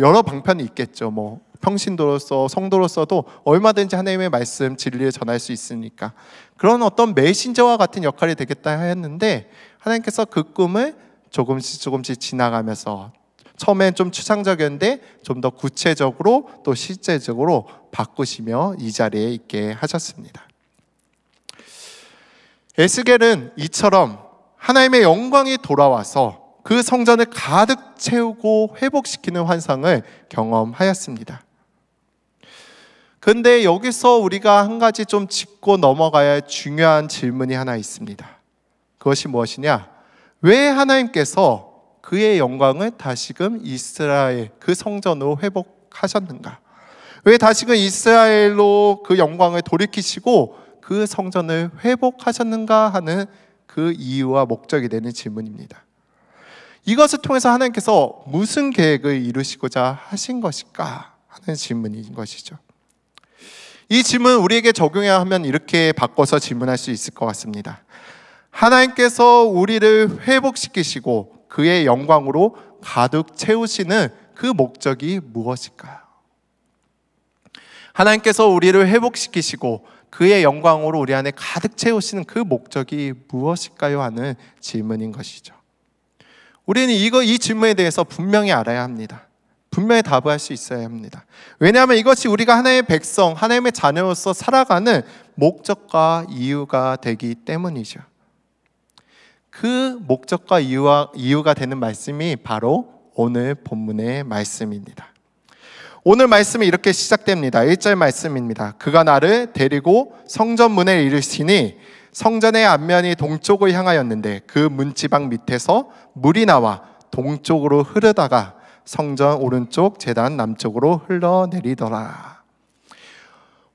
[SPEAKER 4] 여러 방편이 있겠죠. 평신도로서 성도로서도 얼마든지 하나님의 말씀 진리를 전할 수 있으니까 그런 어떤 메신저와 같은 역할이 되겠다 했는데 하나님께서 그 꿈을 조금씩 지나가면서 처음엔 좀 추상적이었는데 좀 더 구체적으로 또 실제적으로 바꾸시며 이 자리에 있게 하셨습니다. 에스겔은 이처럼 하나님의 영광이 돌아와서 그 성전을 가득 채우고 회복시키는 환상을 경험하였습니다. 그런데 여기서 우리가 한 가지 좀 짚고 넘어가야 할 중요한 질문이 하나 있습니다. 그것이 무엇이냐? 왜 하나님께서 그의 영광을 다시금 이스라엘 그 성전으로 회복하셨는가? 왜 다시금 이스라엘로 그 영광을 돌이키시고 그 성전을 회복하셨는가 하는 그 이유와 목적이 되는 질문입니다. 이것을 통해서 하나님께서 무슨 계획을 이루시고자 하신 것일까 하는 질문인 것이죠. 이 질문 우리에게 적용해야 하면 이렇게 바꿔서 질문할 수 있을 것 같습니다. 하나님께서 우리를 회복시키시고 그의 영광으로 가득 채우시는 그 목적이 무엇일까요? 하나님께서 우리를 회복시키시고 그의 영광으로 우리 안에 가득 채우시는 그 목적이 무엇일까요? 하는 질문인 것이죠. 우리는 이 질문에 대해서 분명히 알아야 합니다. 분명히 답을 할 수 있어야 합니다. 왜냐하면 이것이 우리가 하나님의 백성, 하나님의 자녀로서 살아가는 목적과 이유가 되기 때문이죠. 그 목적과 이유가 되는 말씀이 바로 오늘 본문의 말씀입니다. 오늘 말씀이 이렇게 시작됩니다. 1절 말씀입니다. 그가 나를 데리고 성전 문에 이르시니 성전의 앞면이 동쪽을 향하였는데 그 문지방 밑에서 물이 나와 동쪽으로 흐르다가 성전 오른쪽 제단 남쪽으로 흘러내리더라.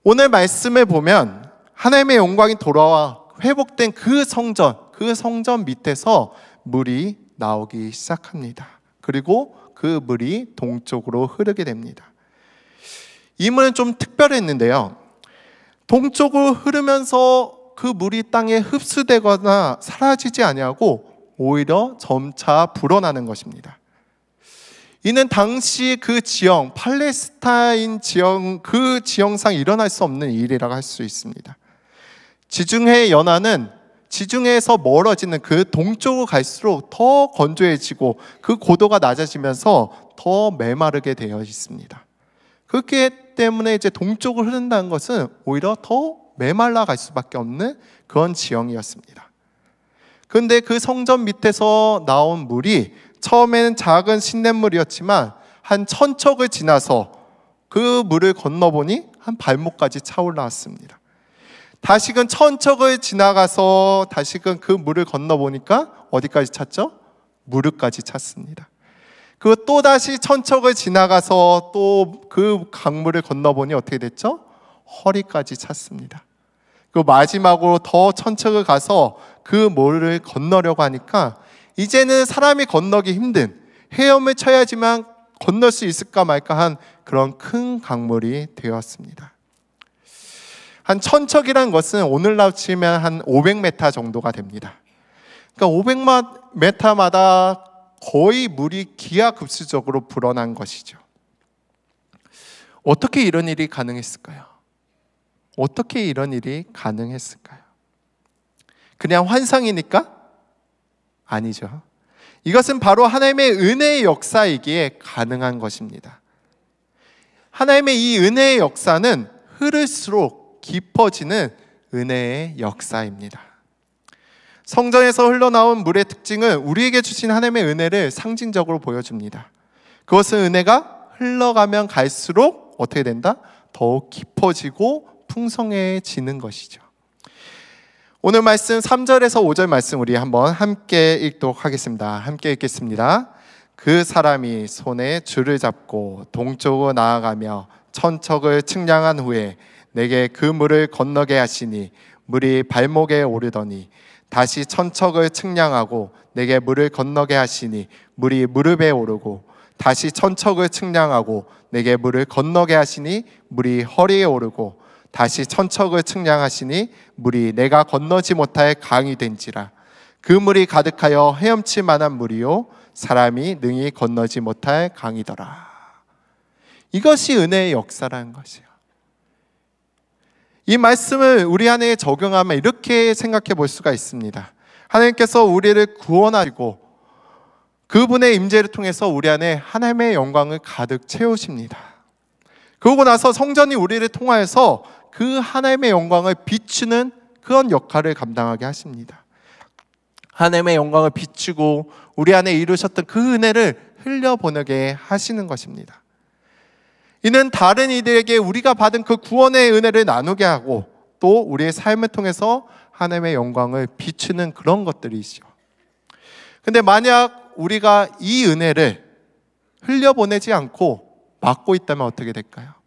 [SPEAKER 4] 오늘 말씀을 보면 하나님의 영광이 돌아와 회복된 그 성전 밑에서 물이 나오기 시작합니다. 그리고 그 물이 동쪽으로 흐르게 됩니다. 이 물은 좀 특별했는데요. 동쪽으로 흐르면서 그 물이 땅에 흡수되거나 사라지지 아니하고 오히려 점차 불어나는 것입니다. 이는 당시 그 지형, 팔레스타인 지형, 그 지형상 일어날 수 없는 일이라고 할 수 있습니다. 지중해 연안은 지중해에서 멀어지는 그 동쪽으로 갈수록 더 건조해지고 그 고도가 낮아지면서 더 메마르게 되어 있습니다. 그렇기 때문에 이제 동쪽으로 흐른다는 것은 오히려 더 메말라 갈 수밖에 없는 그런 지형이었습니다. 그런데 그 성전 밑에서 나온 물이 처음에는 작은 신냇물이었지만 한 천척을 지나서 그 물을 건너보니 한 발목까지 차올라왔습니다. 다시금 천척을 지나가서 다시금 그 물을 건너보니까 어디까지 찼죠? 무릎까지 찼습니다. 그 또다시 천척을 지나가서 또 그 강물을 건너보니 어떻게 됐죠? 허리까지 찼습니다. 그 마지막으로 더 천척을 가서 그 물을 건너려고 하니까 이제는 사람이 건너기 힘든, 헤엄을 쳐야지만 건널 수 있을까 말까 한 그런 큰 강물이 되었습니다. 한 천척이라는 것은 오늘날 치면 한 500m 정도가 됩니다. 그러니까 500m마다 거의 물이 기하급수적으로 불어난 것이죠. 어떻게 이런 일이 가능했을까요? 어떻게 이런 일이 가능했을까요? 그냥 환상이니까? 아니죠. 이것은 바로 하나님의 은혜의 역사이기에 가능한 것입니다. 하나님의 이 은혜의 역사는 흐를수록 깊어지는 은혜의 역사입니다. 성전에서 흘러나온 물의 특징은 우리에게 주신 하나님의 은혜를 상징적으로 보여줍니다. 그것은 은혜가 흘러가면 갈수록 어떻게 된다? 더욱 깊어지고 풍성해지는 것이죠. 오늘 말씀 3절에서 5절 말씀 우리 한번 함께 읽도록 하겠습니다. 함께 읽겠습니다. 그 사람이 손에 줄을 잡고 동쪽으로 나아가며 천척을 측량한 후에 내게 그 물을 건너게 하시니 물이 발목에 오르더니 다시 천척을 측량하고 내게 물을 건너게 하시니 물이 무릎에 오르고 다시 천척을 측량하고 내게 물을 건너게 하시니 물이 허리에 오르고 다시 천척을 측량하시니 물이 내가 건너지 못할 강이 된지라. 그 물이 가득하여 헤엄칠 만한 물이요 사람이 능히 건너지 못할 강이더라. 이것이 은혜의 역사라는 것이에요. 이 말씀을 우리 안에 적용하면 이렇게 생각해 볼 수가 있습니다. 하나님께서 우리를 구원하시고 그분의 임재를 통해서 우리 안에 하나님의 영광을 가득 채우십니다. 그러고 나서 성전이 우리를 통하여서 그 하나님의 영광을 비추는 그런 역할을 감당하게 하십니다. 하나님의 영광을 비추고 우리 안에 이루셨던 그 은혜를 흘려보내게 하시는 것입니다. 이는 다른 이들에게 우리가 받은 그 구원의 은혜를 나누게 하고 또 우리의 삶을 통해서 하나님의 영광을 비추는 그런 것들이죠. 근데 만약 우리가 이 은혜를 흘려보내지 않고 막고 있다면 어떻게 될까요?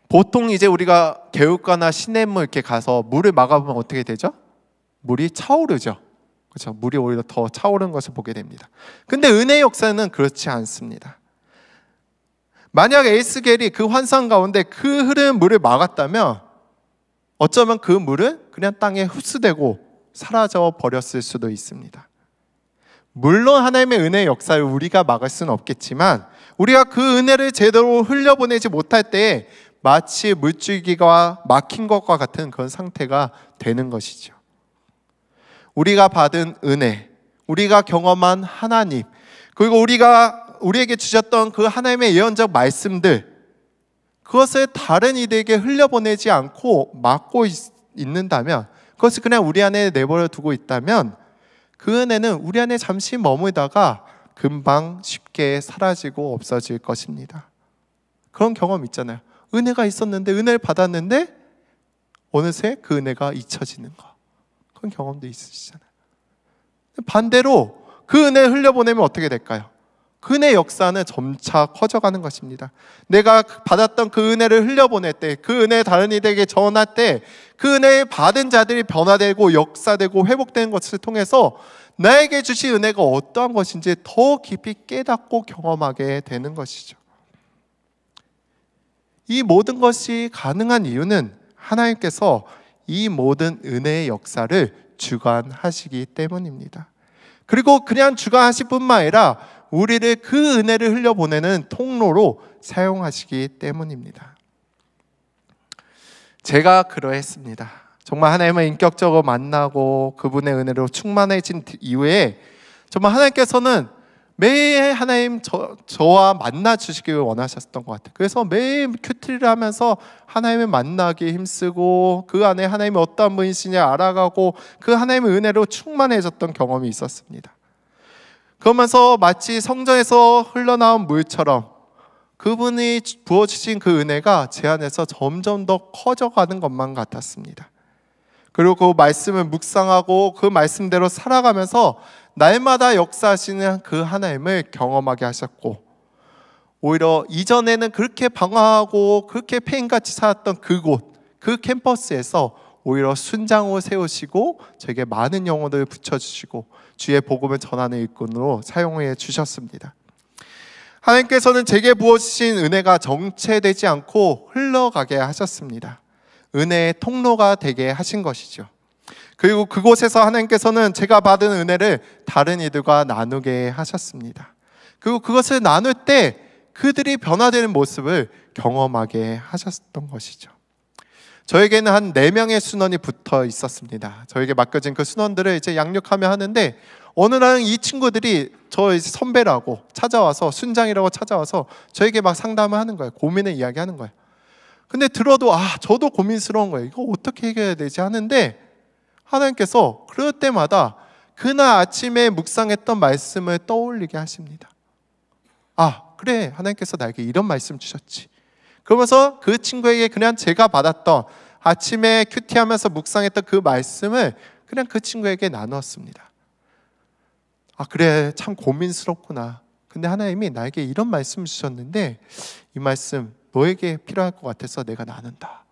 [SPEAKER 4] 보통 이제 우리가 개울가나 시냇물 이렇게 가서 물을 막아보면 어떻게 되죠? 물이 차오르죠. 그렇죠? 물이 오히려 더 차오르는 것을 보게 됩니다. 근데 은혜의 역사는 그렇지 않습니다. 만약 에스겔이 그 환상 가운데 그 흐르는 물을 막았다면 어쩌면 그 물은 그냥 땅에 흡수되고 사라져 버렸을 수도 있습니다. 물론 하나님의 은혜의 역사를 우리가 막을 수는 없겠지만 우리가 그 은혜를 제대로 흘려보내지 못할 때 마치 물줄기가 막힌 것과 같은 그런 상태가 되는 것이죠. 우리가 받은 은혜, 우리가 경험한 하나님, 그리고 우리에게 주셨던 그 하나님의 예언적 말씀들, 그것을 다른 이들에게 흘려보내지 않고 막고 있는다면, 그것을 그냥 우리 안에 내버려 두고 있다면 그 은혜는 우리 안에 잠시 머물다가 금방 쉽게 사라지고 없어질 것입니다. 그런 경험 있잖아요. 은혜가 있었는데, 은혜를 받았는데 어느새 그 은혜가 잊혀지는 거, 그런 경험도 있으시잖아요. 반대로 그 은혜를 흘려보내면 어떻게 될까요? 그 은혜의 역사는 점차 커져가는 것입니다. 내가 받았던 그 은혜를 흘려보낼 때, 그 은혜를 다른 이들에게 전할 때, 그 은혜를 받은 자들이 변화되고 역사되고 회복되는 것을 통해서 나에게 주신 은혜가 어떠한 것인지 더 깊이 깨닫고 경험하게 되는 것이죠. 이 모든 것이 가능한 이유는 하나님께서 이 모든 은혜의 역사를 주관하시기 때문입니다. 그리고 그냥 주관하실 뿐만 아니라 우리를 그 은혜를 흘려보내는 통로로 사용하시기 때문입니다. 제가 그러했습니다. 정말 하나님을 인격적으로 만나고 그분의 은혜로 충만해진 이후에 정말 하나님께서는 매일 하나님 저와 만나 주시기를 원하셨던 것 같아요. 그래서 매일 큐티를 하면서 하나님을 만나기 힘쓰고 그 안에 하나님이 어떤 분이시냐 알아가고 그 하나님의 은혜로 충만해졌던 경험이 있었습니다. 그러면서 마치 성전에서 흘러나온 물처럼 그분이 부어주신 그 은혜가 제 안에서 점점 더 커져가는 것만 같았습니다. 그리고 그 말씀을 묵상하고 그 말씀대로 살아가면서 날마다 역사하시는 그 하나님을 경험하게 하셨고, 오히려 이전에는 그렇게 방황하고 그렇게 폐인같이 살았던 그곳, 그 캠퍼스에서 오히려 순장으로 세우시고 저에게 많은 영혼을 붙여주시고 주의 복음을 전하는 일꾼으로 사용해 주셨습니다. 하나님께서는 제게 부어주신 은혜가 정체되지 않고 흘러가게 하셨습니다. 은혜의 통로가 되게 하신 것이죠. 그리고 그곳에서 하나님께서는 제가 받은 은혜를 다른 이들과 나누게 하셨습니다. 그리고 그것을 나눌 때 그들이 변화되는 모습을 경험하게 하셨던 것이죠. 저에게는 한 4명의 순원이 붙어 있었습니다. 저에게 맡겨진 그 순원들을 이제 양육하며 하는데 어느 날 이 친구들이 저 선배라고 찾아와서, 순장이라고 찾아와서 저에게 막 상담을 하는 거예요. 고민을 이야기하는 거예요. 근데 들어도 저도 고민스러운 거예요. 이거 어떻게 해결해야 되지 하는데 하나님께서 그럴 때마다 그날 아침에 묵상했던 말씀을 떠올리게 하십니다. 그래, 하나님께서 나에게 이런 말씀 주셨지. 그러면서 그 친구에게 그냥 제가 받았던 아침에 큐티하면서 묵상했던 그 말씀을 그냥 그 친구에게 나누었습니다. 그래, 참 고민스럽구나. 근데 하나님이 나에게 이런 말씀을 주셨는데 이 말씀 너에게 필요할 것 같아서 내가 나눈다.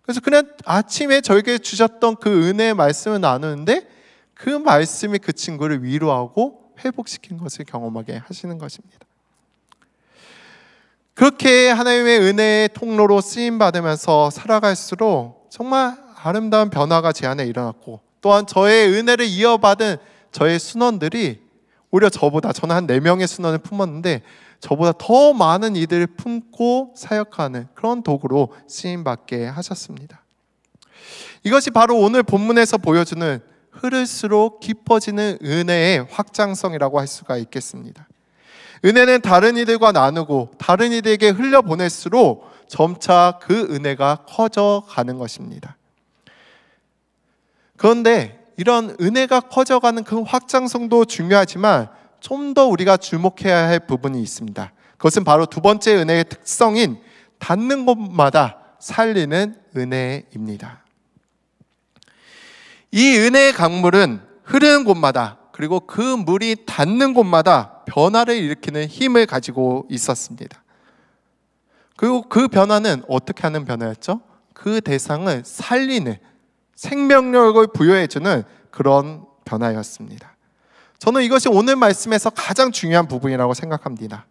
[SPEAKER 4] 그래서 그냥 아침에 저에게 주셨던 그 은혜의 말씀을 나누는데 그 말씀이 그 친구를 위로하고 회복시킨 것을 경험하게 하시는 것입니다. 그렇게 하나님의 은혜의 통로로 쓰임받으면서 살아갈수록 정말 아름다운 변화가 제 안에 일어났고, 또한 저의 은혜를 이어받은 저의 순원들이 오히려 저는 한 4명의 순원을 품었는데 저보다 더 많은 이들을 품고 사역하는 그런 도구로 쓰임받게 하셨습니다. 이것이 바로 오늘 본문에서 보여주는 흐를수록 깊어지는 은혜의 확장성이라고 할 수가 있겠습니다. 은혜는 다른 이들과 나누고 다른 이들에게 흘려보낼수록 점차 그 은혜가 커져가는 것입니다. 그런데 이런 은혜가 커져가는 그 확장성도 중요하지만 좀 더 우리가 주목해야 할 부분이 있습니다. 그것은 바로 두 번째 은혜의 특성인 닿는 곳마다 살리는 은혜입니다. 이 은혜의 강물은 흐르는 곳마다, 그리고 그 물이 닿는 곳마다 변화를 일으키는 힘을 가지고 있었습니다. 그리고 그 변화는 어떻게 하는 변화였죠? 그 대상을 살리는, 생명력을 부여해주는 그런 변화였습니다. 저는 이것이 오늘 말씀에서 가장 중요한 부분이라고 생각합니다.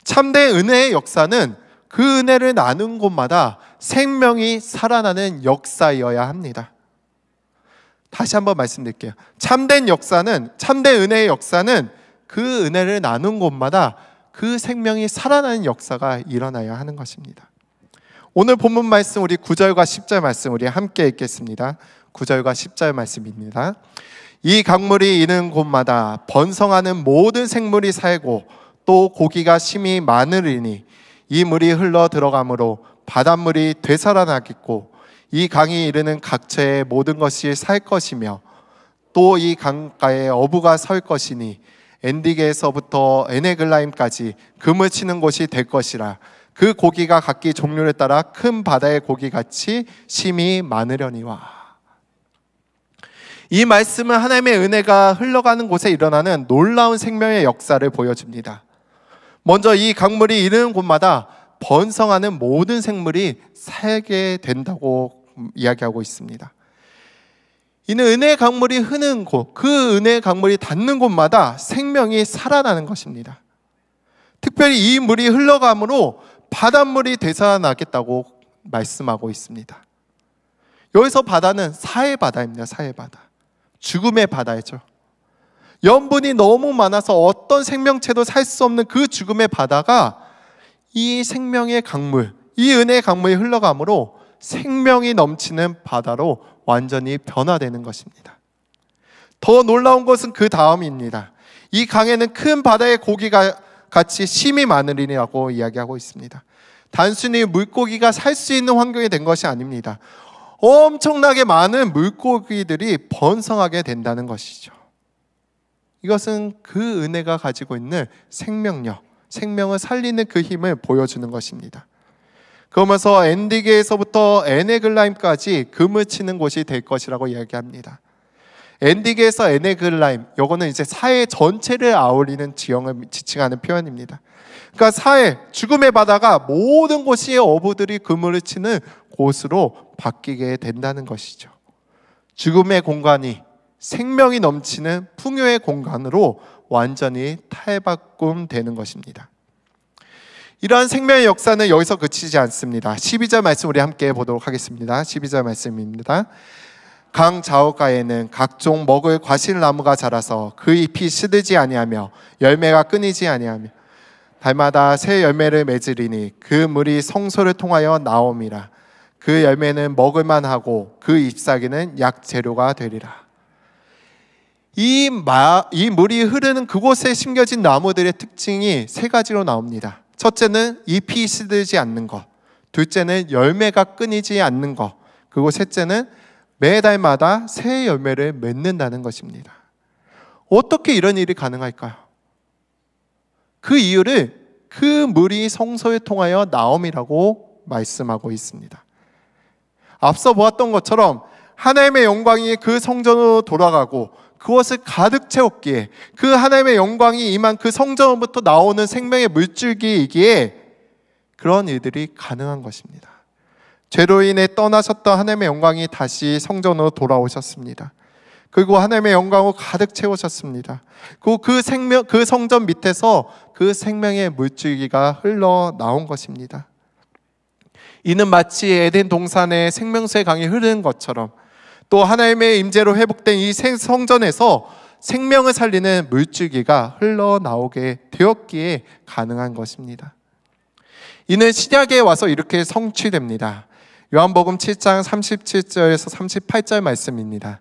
[SPEAKER 4] 참된 은혜의 역사는 그 은혜를 나눈 곳마다 생명이 살아나는 역사여야 합니다. 다시 한번 말씀드릴게요. 참된 은혜의 역사는 그 은혜를 나눈 곳마다 그 생명이 살아나는 역사가 일어나야 하는 것입니다. 오늘 본문 말씀, 우리 9절과 10절 말씀 우리 함께 읽겠습니다. 9절과 10절 말씀입니다. 이 강물이 이는 곳마다 번성하는 모든 생물이 살고 또 고기가 심히 많으리니 이 물이 흘러 들어가므로 바닷물이 되살아나겠고 이 강이 이르는 각처의 모든 것이 살 것이며 또 이 강가에 어부가 설 것이니 엔디게에서부터 에네글라임까지 금을 치는 곳이 될 것이라. 그 고기가 각기 종류를 따라 큰 바다의 고기같이 심히 많으려니와. 이 말씀은 하나님의 은혜가 흘러가는 곳에 일어나는 놀라운 생명의 역사를 보여줍니다. 먼저 이 강물이 이르는 곳마다 번성하는 모든 생물이 살게 된다고 이야기하고 있습니다. 이는 은혜의 강물이 흐르는 곳, 그 은혜의 강물이 닿는 곳마다 생명이 살아나는 것입니다. 특별히 이 물이 흘러감으로 바닷물이 되살아나겠다고 말씀하고 있습니다. 여기서 바다는 사해 바다입니다. 사해 바다. 죽음의 바다죠. 염분이 너무 많아서 어떤 생명체도 살 수 없는 그 죽음의 바다가 이 생명의 강물, 이 은혜의 강물이 흘러감으로 생명이 넘치는 바다로 완전히 변화되는 것입니다. 더 놀라운 것은 그 다음입니다. 이 강에는 큰 바다의 고기가 같이 심히 많으리라고 이야기하고 있습니다. 단순히 물고기가 살 수 있는 환경이 된 것이 아닙니다. 엄청나게 많은 물고기들이 번성하게 된다는 것이죠. 이것은 그 은혜가 가지고 있는 생명력, 생명을 살리는 그 힘을 보여주는 것입니다. 그러면서 엔디게에서부터 에네글라임까지 금을 치는 곳이 될 것이라고 이야기합니다. 엔디게에서 에네글라임, 이거는 이제 사해 전체를 아우르는 지형을 지칭하는 표현입니다. 그러니까 사해, 죽음의 바다가 모든 곳이 어부들이 그물을 치는 곳으로 바뀌게 된다는 것이죠. 죽음의 공간이 생명이 넘치는 풍요의 공간으로 완전히 탈바꿈되는 것입니다. 이러한 생명의 역사는 여기서 그치지 않습니다. 12절 말씀 우리 함께 보도록 하겠습니다. 12절 말씀입니다. 강 좌우가에는 각종 먹을 과실나무가 자라서 그 잎이 시들지 아니하며 열매가 끊이지 아니하며 달마다 새 열매를 맺으리니 그 물이 성소를 통하여 나옴이라. 그 열매는 먹을만 하고 그 잎사귀는 약재료가 되리라. 이 물이 흐르는 그곳에 심겨진 나무들의 특징이 세 가지로 나옵니다. 첫째는 잎이 시들지 않는 것, 둘째는 열매가 끊이지 않는 것, 그리고 셋째는 매달마다 새 열매를 맺는다는 것입니다. 어떻게 이런 일이 가능할까요? 그 이유를 그 물이 성소에 통하여 나옴이라고 말씀하고 있습니다. 앞서 보았던 것처럼 하나님의 영광이 그 성전으로 돌아가고 그것을 가득 채웠기에 그 하나님의 영광이 임한 그 성전으로부터 나오는 생명의 물줄기이기에 그런 일들이 가능한 것입니다. 죄로 인해 떠나셨던 하나님의 영광이 다시 성전으로 돌아오셨습니다. 그리고 하나님의 영광으로 가득 채우셨습니다. 그리고 그 성전 밑에서 그 생명의 물줄기가 흘러나온 것입니다. 이는 마치 에덴 동산에 생명수의 강이 흐르는 것처럼 또 하나님의 임재로 회복된 이 성전에서 생명을 살리는 물줄기가 흘러나오게 되었기에 가능한 것입니다. 이는 신약에 와서 이렇게 성취됩니다. 요한복음 7장 37절에서 38절 말씀입니다.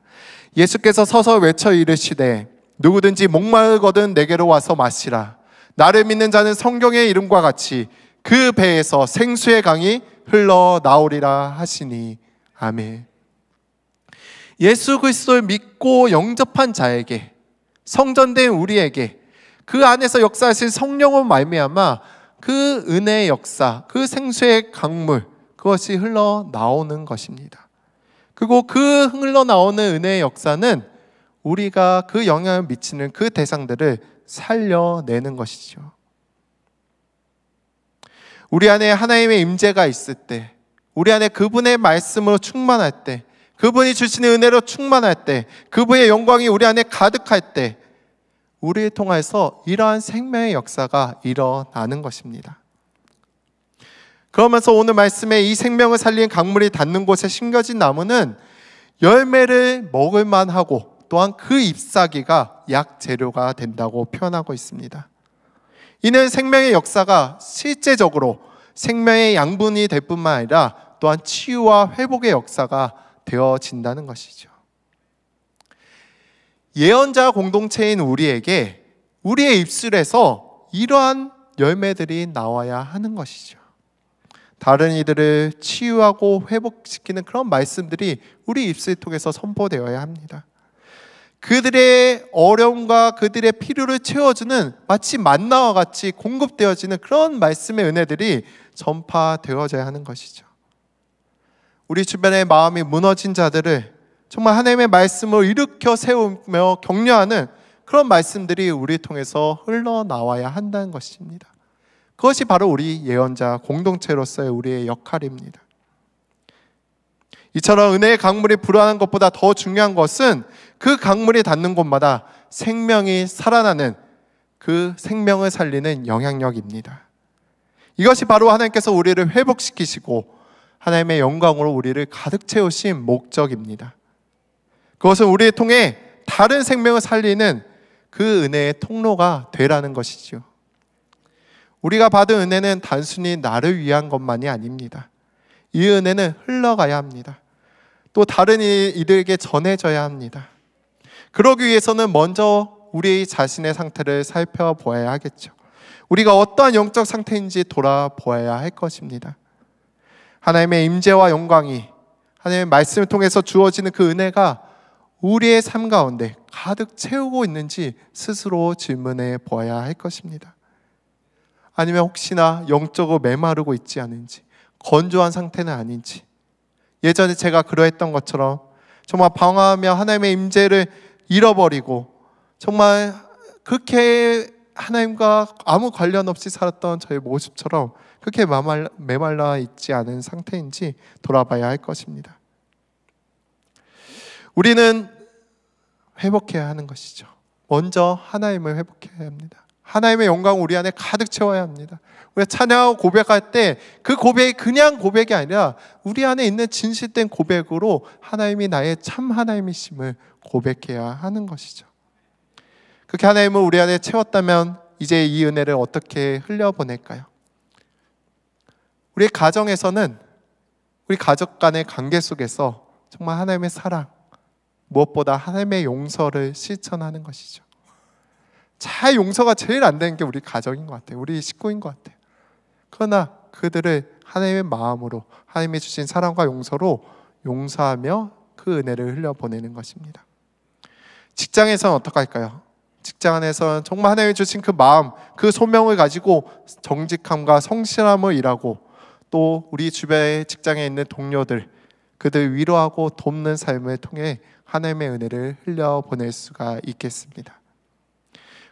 [SPEAKER 4] 예수께서 서서 외쳐 이르시되 누구든지 목마르거든 내게로 와서 마시라. 나를 믿는 자는 성경의 이름과 같이 그 배에서 생수의 강이 흘러나오리라 하시니. 아멘. 예수 그리스도를 믿고 영접한 자에게, 성전된 우리에게 그 안에서 역사하실 성령으로 말미암아 그 은혜의 역사, 그 생수의 강물, 그것이 흘러나오는 것입니다. 그리고 그 흘러나오는 은혜의 역사는 우리가 그 영향을 미치는 그 대상들을 살려내는 것이죠. 우리 안에 하나님의 임재가 있을 때, 우리 안에 그분의 말씀으로 충만할 때, 그분이 주시는 은혜로 충만할 때, 그분의 영광이 우리 안에 가득할 때 우리를 통해서 이러한 생명의 역사가 일어나는 것입니다. 그러면서 오늘 말씀에 이 생명을 살리는 강물이 닿는 곳에 심겨진 나무는 열매를 먹을 만하고 또한 그 잎사귀가 약재료가 된다고 표현하고 있습니다. 이는 생명의 역사가 실제적으로 생명의 양분이 될 뿐만 아니라 또한 치유와 회복의 역사가 되어진다는 것이죠. 예언자 공동체인 우리에게 우리의 입술에서 이러한 열매들이 나와야 하는 것이죠. 다른 이들을 치유하고 회복시키는 그런 말씀들이 우리 입술 통해서 선포되어야 합니다. 그들의 어려움과 그들의 필요를 채워주는 마치 만나와 같이 공급되어지는 그런 말씀의 은혜들이 전파되어져야 하는 것이죠. 우리 주변의 마음이 무너진 자들을 정말 하나님의 말씀을 일으켜 세우며 격려하는 그런 말씀들이 우리 통해서 흘러나와야 한다는 것입니다. 그것이 바로 우리 예언자 공동체로서의 우리의 역할입니다. 이처럼 은혜의 강물이 불어나는 것보다 더 중요한 것은 그 강물이 닿는 곳마다 생명이 살아나는 그 생명을 살리는 영향력입니다. 이것이 바로 하나님께서 우리를 회복시키시고 하나님의 영광으로 우리를 가득 채우신 목적입니다. 그것은 우리를 통해 다른 생명을 살리는 그 은혜의 통로가 되라는 것이죠. 우리가 받은 은혜는 단순히 나를 위한 것만이 아닙니다. 이 은혜는 흘러가야 합니다. 또 다른 이들에게 전해져야 합니다. 그러기 위해서는 먼저 우리 자신의 상태를 살펴보아야 하겠죠. 우리가 어떠한 영적 상태인지 돌아보아야 할 것입니다. 하나님의 임재와 영광이 하나님의 말씀을 통해서 주어지는 그 은혜가 우리의 삶 가운데 가득 채우고 있는지 스스로 질문해 보아야 할 것입니다. 아니면 혹시나 영적으로 메마르고 있지 않은지, 건조한 상태는 아닌지, 예전에 제가 그러했던 것처럼 정말 방황하며 하나님의 임재를 잃어버리고 정말 그렇게 하나님과 아무 관련 없이 살았던 저의 모습처럼 그렇게 메말라 있지 않은 상태인지 돌아봐야 할 것입니다. 우리는 회복해야 하는 것이죠. 먼저 하나님을 회복해야 합니다. 하나님의 영광 우리 안에 가득 채워야 합니다. 우리가 찬양하고 고백할 때 그 고백이 그냥 고백이 아니라 우리 안에 있는 진실된 고백으로 하나님이 나의 참 하나님이심을 고백해야 하는 것이죠. 그렇게 하나님을 우리 안에 채웠다면 이제 이 은혜를 어떻게 흘려보낼까요? 우리 가정에서는 우리 가족 간의 관계 속에서 정말 하나님의 사랑, 무엇보다 하나님의 용서를 실천하는 것이죠. 잘 용서가 제일 안 되는 게 우리 가정인 것 같아요. 우리 식구인 것 같아요. 그러나 그들을 하나님의 마음으로 하나님이 주신 사랑과 용서로 용서하며 그 은혜를 흘려보내는 것입니다. 직장에서는 어떻게 할까요? 직장 안에서는 정말 하나님이 주신 그 마음, 그 소명을 가지고 정직함과 성실함을 일하고 또 우리 주변의 직장에 있는 동료들, 그들 위로하고 돕는 삶을 통해 하나님의 은혜를 흘려보낼 수가 있겠습니다.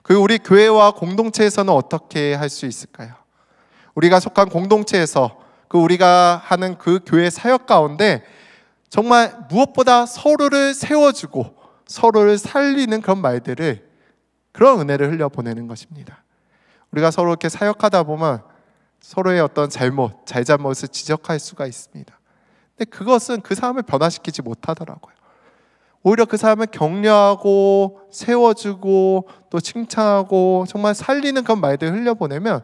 [SPEAKER 4] 그리고 우리 교회와 공동체에서는 어떻게 할 수 있을까요? 우리가 속한 공동체에서 우리가 하는 그 교회 사역 가운데 정말 무엇보다 서로를 세워주고 서로를 살리는 그런 말들을, 그런 은혜를 흘려보내는 것입니다. 우리가 서로 이렇게 사역하다 보면 서로의 어떤 잘잘못을 지적할 수가 있습니다. 근데 그것은 그 사람을 변화시키지 못하더라고요. 오히려 그 사람을 격려하고 세워주고 또 칭찬하고 정말 살리는 그런 말들을 흘려보내면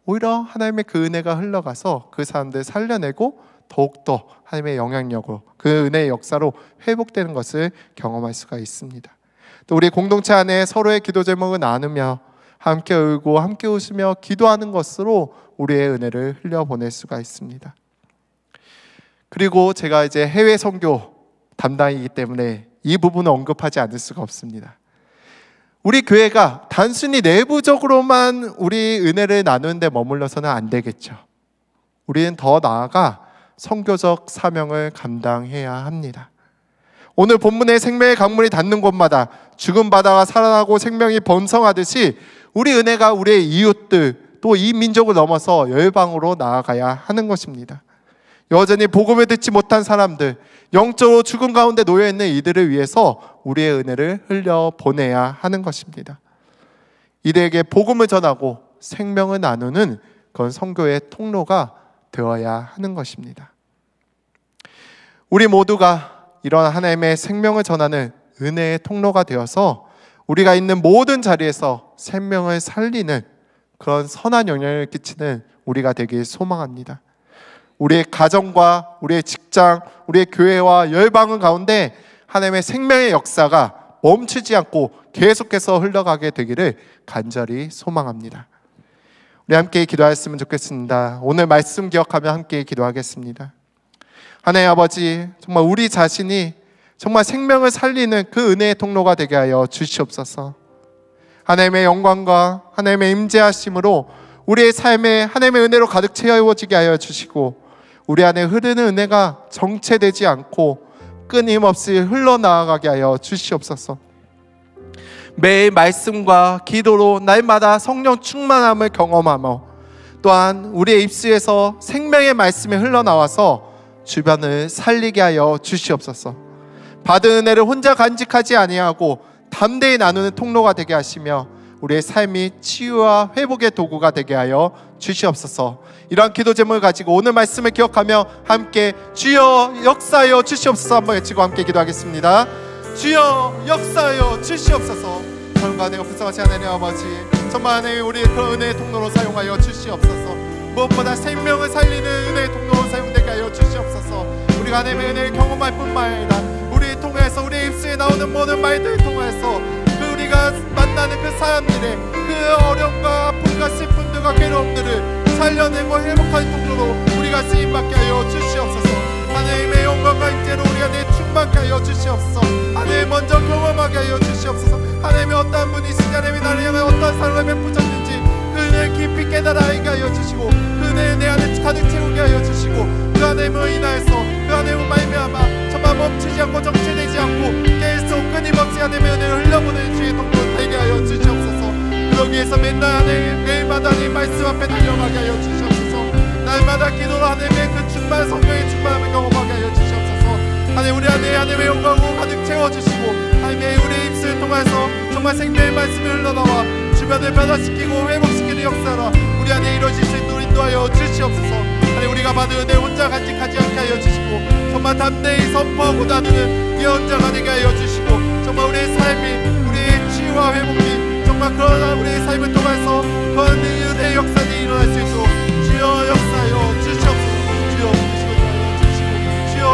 [SPEAKER 4] 오히려 하나님의 그 은혜가 흘러가서 그 사람들을 살려내고 더욱더 하나님의 영향력으로 그 은혜의 역사로 회복되는 것을 경험할 수가 있습니다. 또 우리 공동체 안에 서로의 기도 제목을 나누며 함께 울고 함께 웃으며 기도하는 것으로 우리의 은혜를 흘려보낼 수가 있습니다. 그리고 제가 이제 해외 선교 담당이기 때문에 이 부분을 언급하지 않을 수가 없습니다. 우리 교회가 단순히 내부적으로만 우리 은혜를 나누는 데 머물러서는 안 되겠죠. 우리는 더 나아가 선교적 사명을 감당해야 합니다. 오늘 본문의 생명의 강물이 닿는 곳마다 죽은 바다가 살아나고 생명이 번성하듯이 우리 은혜가 우리의 이웃들 또 이 민족을 넘어서 열방으로 나아가야 하는 것입니다. 여전히 복음을 듣지 못한 사람들, 영적으로 죽음 가운데 놓여있는 이들을 위해서 우리의 은혜를 흘려보내야 하는 것입니다. 이들에게 복음을 전하고 생명을 나누는 그런 선교의 통로가 되어야 하는 것입니다. 우리 모두가 이런 하나님의 생명을 전하는 은혜의 통로가 되어서 우리가 있는 모든 자리에서 생명을 살리는 그런 선한 영향을 끼치는 우리가 되길 소망합니다. 우리의 가정과 우리의 직장, 우리의 교회와 열방은 가운데 하나님의 생명의 역사가 멈추지 않고 계속해서 흘러가게 되기를 간절히 소망합니다. 우리 함께 기도하였으면 좋겠습니다. 오늘 말씀 기억하며 함께 기도하겠습니다. 하나님 아버지, 정말 우리 자신이 정말 생명을 살리는 그 은혜의 통로가 되게 하여 주시옵소서. 하나님의 영광과 하나님의 임재하심으로 우리의 삶에 하나님의 은혜로 가득 채워지게 하여 주시고, 우리 안에 흐르는 은혜가 정체되지 않고 끊임없이 흘러나가게 하여 주시옵소서. 매일 말씀과 기도로 날마다 성령 충만함을 경험하며, 또한 우리의 입술에서 생명의 말씀이 흘러나와서 주변을 살리게 하여 주시옵소서. 받은 은혜를 혼자 간직하지 아니하고 담대히 나누는 통로가 되게 하시며 우리의 삶이 치유와 회복의 도구가 되게 하여 주시옵소서. 이러한 기도 제목을 가지고 오늘 말씀을 기억하며 함께 주여 역사하여 주시옵소서 한번 외치고 함께 기도하겠습니다. 주여 역사하여 주시옵소서. 정말 내가 불쌍하신 하나님 아버지, 정말 하나님 우리의 그런 은혜의 통로로 사용하여 주시옵소서. 무엇보다 생명을 살리는 은혜의 통로로 사용되게 하여 주시옵소서. 우리가 하나님의 은혜를 경험할 뿐만 아니라 우리를 통해서 우리의 입술에 나오는 모든 말들을 통해서 우리가 만나는 그 사람들의 그 어려움과 아픔과 슬픔들과 괴로움들을 살려내고 회복하는 통로로 우리가 쓰임받게 하여 주시옵소서. 하나님의 영광과 임재로 우리가 내 충만케 하여 주시옵소서. 하나님 먼저 경험하게 하여 주시옵소서. 하나님의 어떠한 분이 하나님의 나를 향해 어떠한 사랑을 베푸셨는지 그 은혜를 깊이 깨달아 알게 하여 주시고, 그 은혜를 내 안에 가득 채우게 하여 주시고, 그 하나님을 인하여서 그 하나님을 말미암아 정말 멈추지 않고 정체되지 않고 계속 끊임없이 하나님의 은혜를 흘려보내는 주의 통로 되게 하여 주시옵소서. 그러기 위해서 맨날 하나님 매일마다 하나님 말씀 앞에 달려가게 하여 주시옵소서. 날마다 기도로 하나님의 그 충만 성령의 충만함을 경험하게 하여 주시옵소서. 하나님 우리 안에 하나님의 영광으로 가득 채워주시고, 하나님의 우리의 입술을 통해서 정말 생명의 말씀이 흘러나와 주변을 변화시키고 회복시키는 역사라 우리 안에 이루어질 수 있도록 인도하여 주시옵소서. 하나님 우리가 받은 은혜 혼자 간직하지 않게 하여 주시고, 정말 담대히 선포하고 나누는 예언자가 되게 하여 주시고, 정말 우리의 삶이 우리의 치유와 회복이 정말 그런 우리의 삶을 통해서 그런 은혜의 역사들이 일어날 수 있도록 주여 역사하여 주시옵소서. 주여 주시고 주여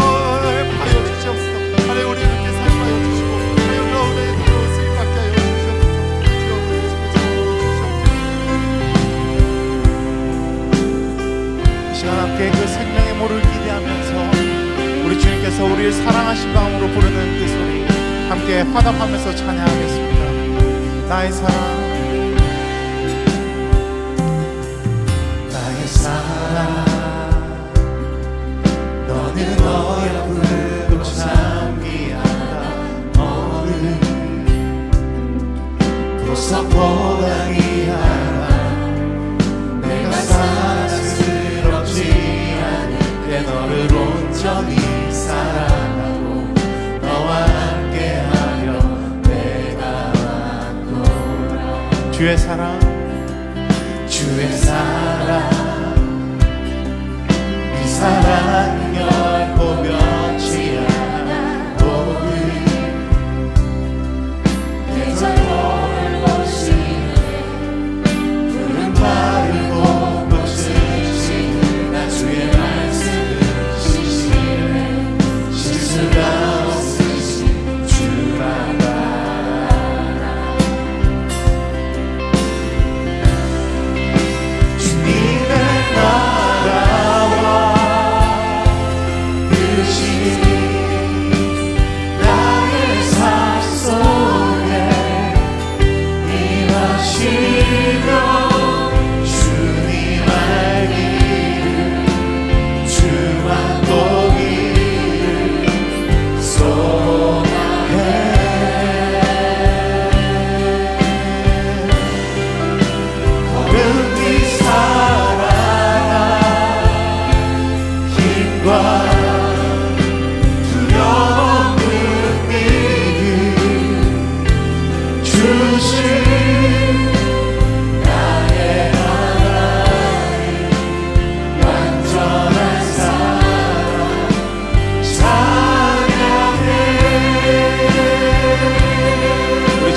[SPEAKER 4] 회복하여 주시옵소서. 하나님 우리 이렇게 사용하여 주시고, 하나님 그런 은혜의 통로로 쓰임받게 하여 주시옵소서. 주여 주시옵소서. 이 시간 함께 그 생명의 모를 기대하면서 우리 주님께서 우리를 사랑하신 마음으로 부르는 그 소리 함께 화답하면서 찬양하겠습니다. 나의 사랑, 나의 사랑, 너는 너의 불도 참기하다. 너는 보석보다 귀하다. 내가 사랑스럽지 않을 때 너를 온전히 사랑하고 너와 함께하려 내가 왔노라. 주의 사랑, 주의 사랑, 이 사랑 결코 변치 않아. 오늘 내 절 보시네. 푸른 마르고 꽃을 지나 주의 말씀을 지시네. 실수가 없으신 주라 봐라. 주님의 나라와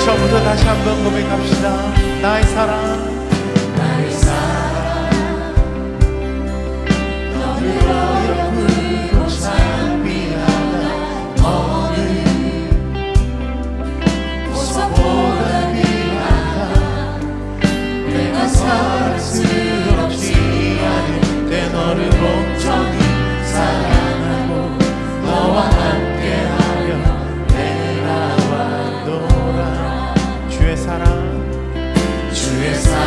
[SPEAKER 2] 처음부터 다시 한번 고백합시다. 나의 사랑
[SPEAKER 5] 사랑스럽지 않을 때 너를 온전히 사랑하고 너와 함께하며 내가 왔노라.
[SPEAKER 2] 주의 사랑
[SPEAKER 5] 주의 사랑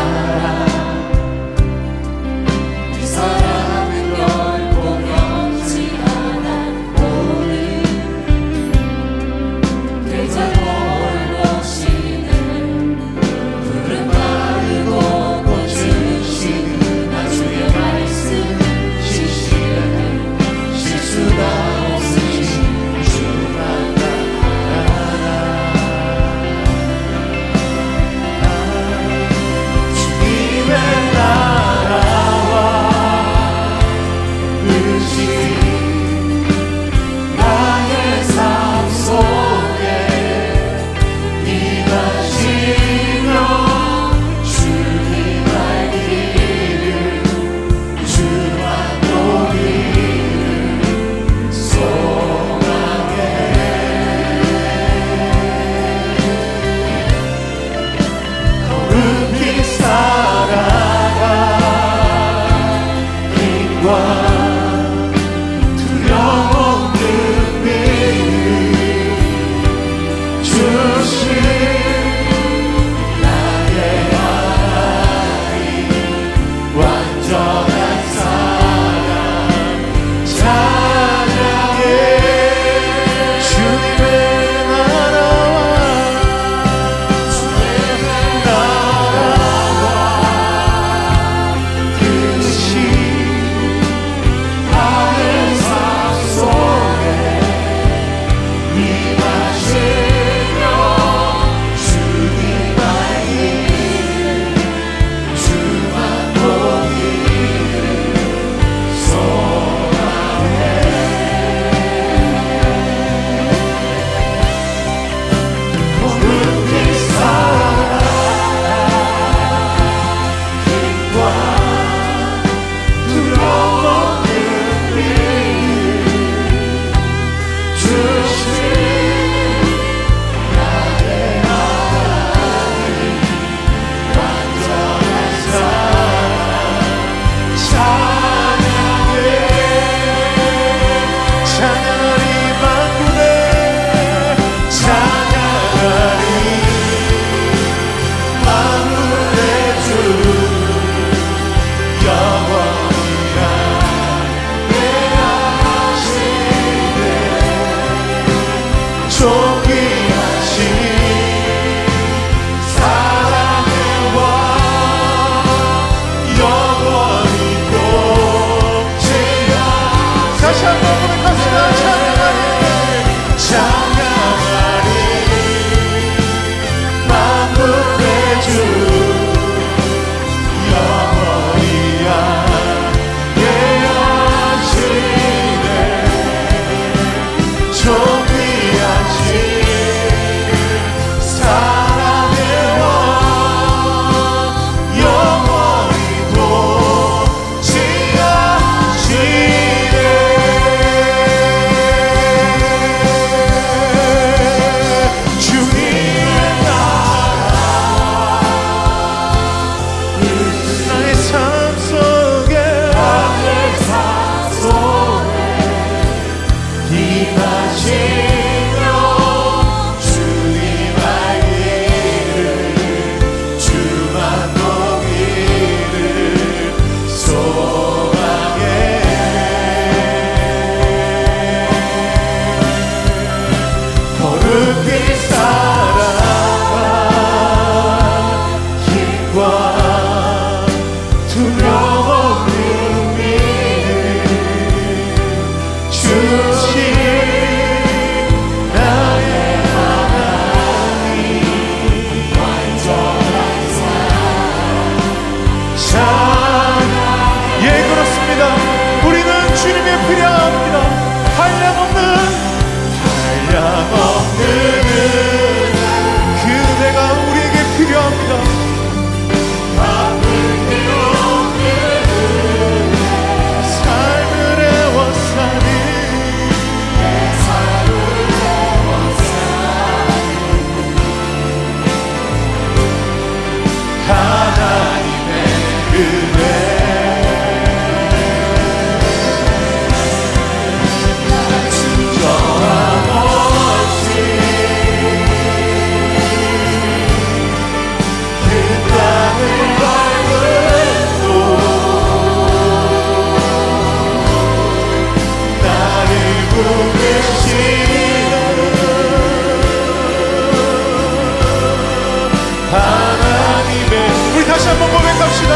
[SPEAKER 5] 하나님의 우리 다시 한번 고백합시다.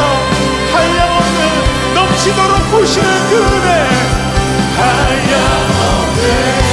[SPEAKER 5] 한량없는 넘치도록 부시는 그 은혜, 한량없는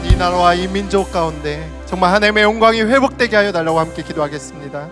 [SPEAKER 4] 이 나라와 이 민족 가운데 정말 하나님의 영광이 회복되게 하여 달라고 함께 기도하겠습니다.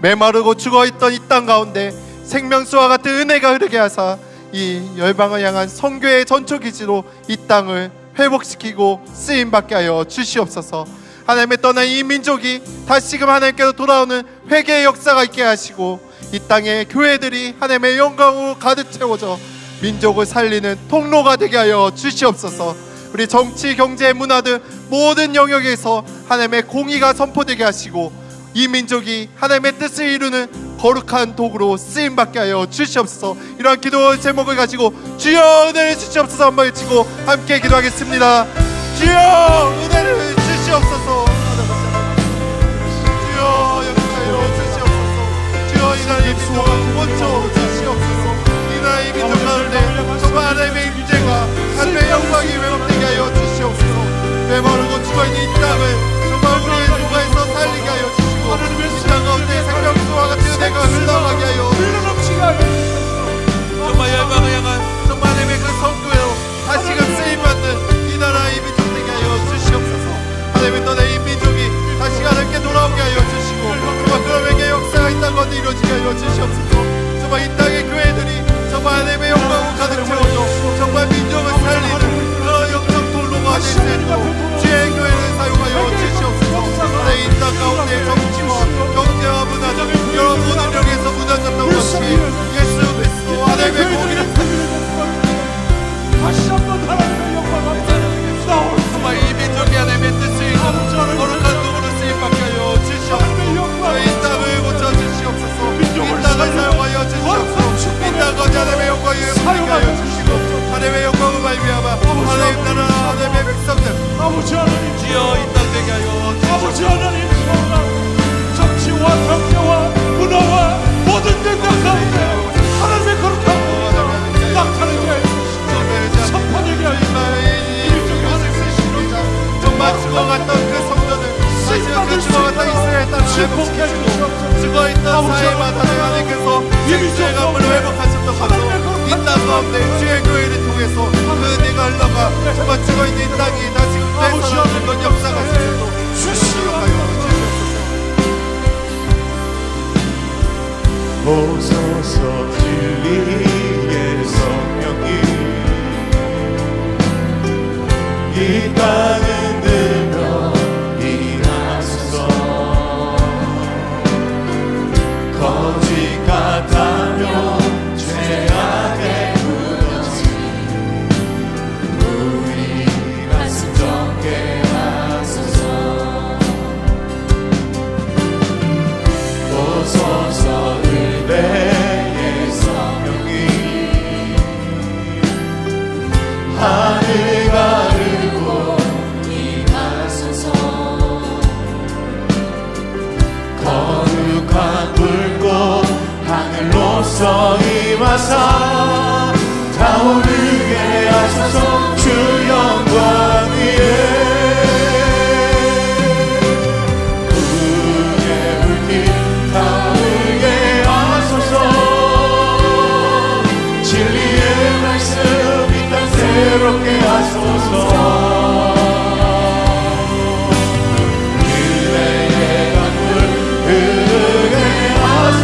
[SPEAKER 4] 메마르고 죽어있던 이 땅 가운데 생명수와 같은 은혜가 흐르게 하사 이 열방을 향한 선교의 전초기지로 이 땅을 회복시키고 쓰임받게 하여 주시옵소서. 하나님의 떠난 이 민족이 다시금 하나님께로 돌아오는 회개의 역사가 있게 하시고 이 땅의 교회들이 하나님의 영광으로 가득 채워져 민족을 살리는 통로가 되게 하여 주시옵소서. 우리 정치, 경제, 문화 등 모든 영역에서 하나님의 공의가 선포되게 하시고 이 민족이 하나님의 뜻을 이루는 거룩한 도구로 쓰임받게 하여 주시옵소서. 이러한 기도 제목을 가지고 주여 은혜를 주시옵소서 한번 외치고 함께 기도하겠습니다. 주여 은혜를 주시옵소서. 주여 역사여 주시옵소서. 주여 이 나라의 민족을 먼저 주시옵소서. 이 나라의 민족 가운데 정말 하나님의 임재가 하나님의 영광이 회복되게 하여 주시옵소서. 메마르고 죽어있는 이 땅을 정말 우리의 누가에서 살리게 하여 주시고 이 땅 가운데 생명수와 같은 은혜가 흘러가게 하여 정말 열방을 향한 정말 하나님의 그 선교로 다시금 쓰임받는 이 나라의 민족 되게 하여 주시옵소서. 하나님의 떠난 이 민족이 다시 하나님께 돌아오게 하여 주시고 정말 그런 회개의 역사가 이 땅 가운데 이루어지게 하여 주시옵소서. 정말 이 땅의 교회들이 정말 하나님의 영광을 가득 채워줘 정말 민족을 살리는 그런 영적 통로가 될 수 있도록 주의 교회를 사용하여 주시옵소서. 이 땅 가운데 정치와 경제와 문화 등 여러 모든 영역에서 무너졌던 것이 예수 그리스도 하나님의 공의를
[SPEAKER 2] 다시 한번 하나님의 영광을
[SPEAKER 4] 정말 이 민족이 하나님의 뜻을 이루는 거룩한 도구로 쓰임받게 하여 주시옵소서. 이 땅을 고쳐주시옵소서. 이 땅을 사용하여 주시옵소서. 이 땅 가운데 하나님의 영광을 회복하게 하여 주시고 하나님의 영광을 발휘하며 하나님 나라 하나님의 백성들
[SPEAKER 2] 아버지 하나님
[SPEAKER 4] 주여 이 땅 되게 하여
[SPEAKER 2] 아버지 하나님 정치와 경제와 문화와 모든 영역 가운데 하나님의 거룩한 나타나게 선포되게 하여
[SPEAKER 4] 정말 죽어갔던 그 성전을 다시 그 죽어갔던 이스라엘 땅을 회복시키시고 죽어있던 사회마다 하나님께서 생수의 강물을 회복하셨던 것으로 이 땅 가운데 주의 교회를 통해서 그 은혜가 흘러가 정말 죽어있는 이 땅이 다시금 되살아나는 것 역사가 있도록 주시옵소서.
[SPEAKER 5] 오소서 진리의 성령이 이 땅을 들며 일하소서. 거짓 같다며 죄악에 굳어진 우리 가슴 적게 하소서. 오소서 은혜의 성령이 하늘 가르고 임하소서. 거룩한 불꽃 하늘로서 임하사 타오르게 하소서. 주 영광 위에 구원의 불길 타오르게 하소서. 진리의 말씀 이 땅 새롭게 하소서. 은혜의 강물 흐르게 하소서.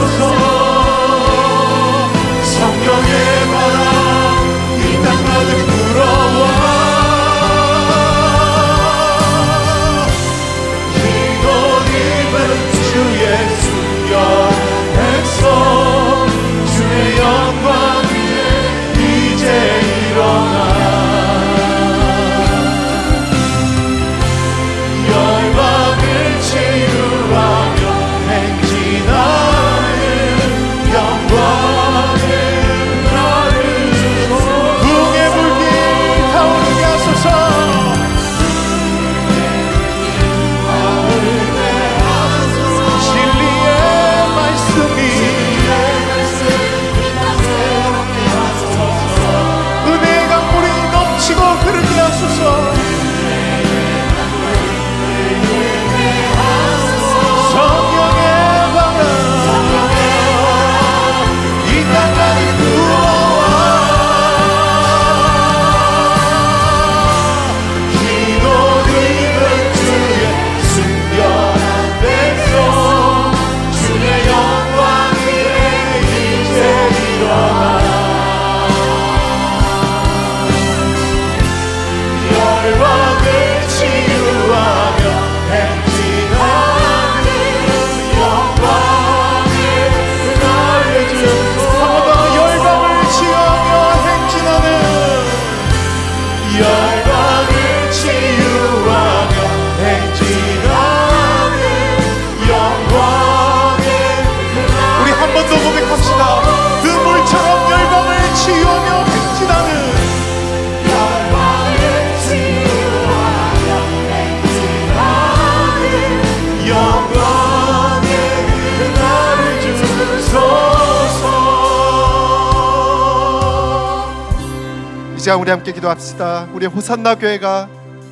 [SPEAKER 4] 시간 우리 함께 기도합시다. 우리 호산나 교회가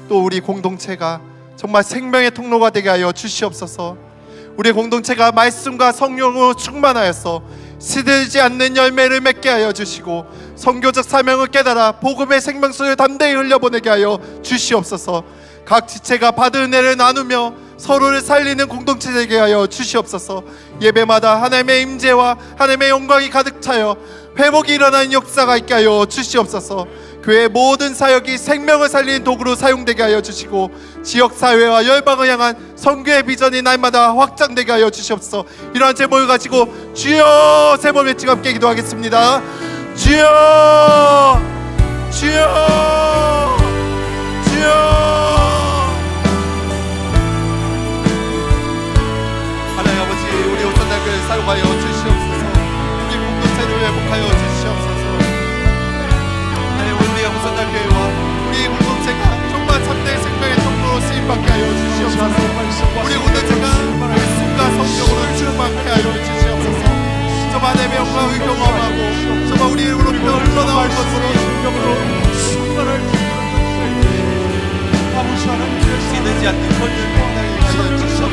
[SPEAKER 4] 또 우리 공동체가 정말 생명의 통로가 되게 하여 주시옵소서. 우리 공동체가 말씀과 성령으로 충만하여서 시들지 않는 열매를 맺게 하여 주시고 선교적 사명을 깨달아 복음의 생명수를 담대히 흘려보내게 하여 주시옵소서. 각 지체가 받은 은혜를 나누며 서로를 살리는 공동체 되게 하여 주시옵소서. 예배마다 하나님의 임재와 하나님의 영광이 가득 차여 회복이 일어나는 역사가 있게 하여 주시옵소서. 교회의 모든 사역이 생명을 살리는 도구로 사용되게 하여 주시고 지역사회와 열방을 향한 선교의 비전이 날마다 확장되게 하여 주시옵소서. 이러한 제목을 가지고 주여 세 번 외치고 함께 기도하겠습니다. 주여 주여 주여. 하나님 아버지, 우리 호산나교회를 사용하여 주시옵소서. 우리 공동체를 회복하여 주시옵소서. 우리가 호산나교회와 우리 공동체가 정말 참된 생명의 통로로 쓰임받게 하여 주시옵소서. 우리 공동체가 말씀과 성령으로 충만케 하여 주시옵소서. 정말 하나님의 영광을 경험하고 정말 우리로부터 흘러나올 것으로
[SPEAKER 2] 충만할 아버지 하나님
[SPEAKER 4] 지내지 않는 건열매를 하여 주시옵소서.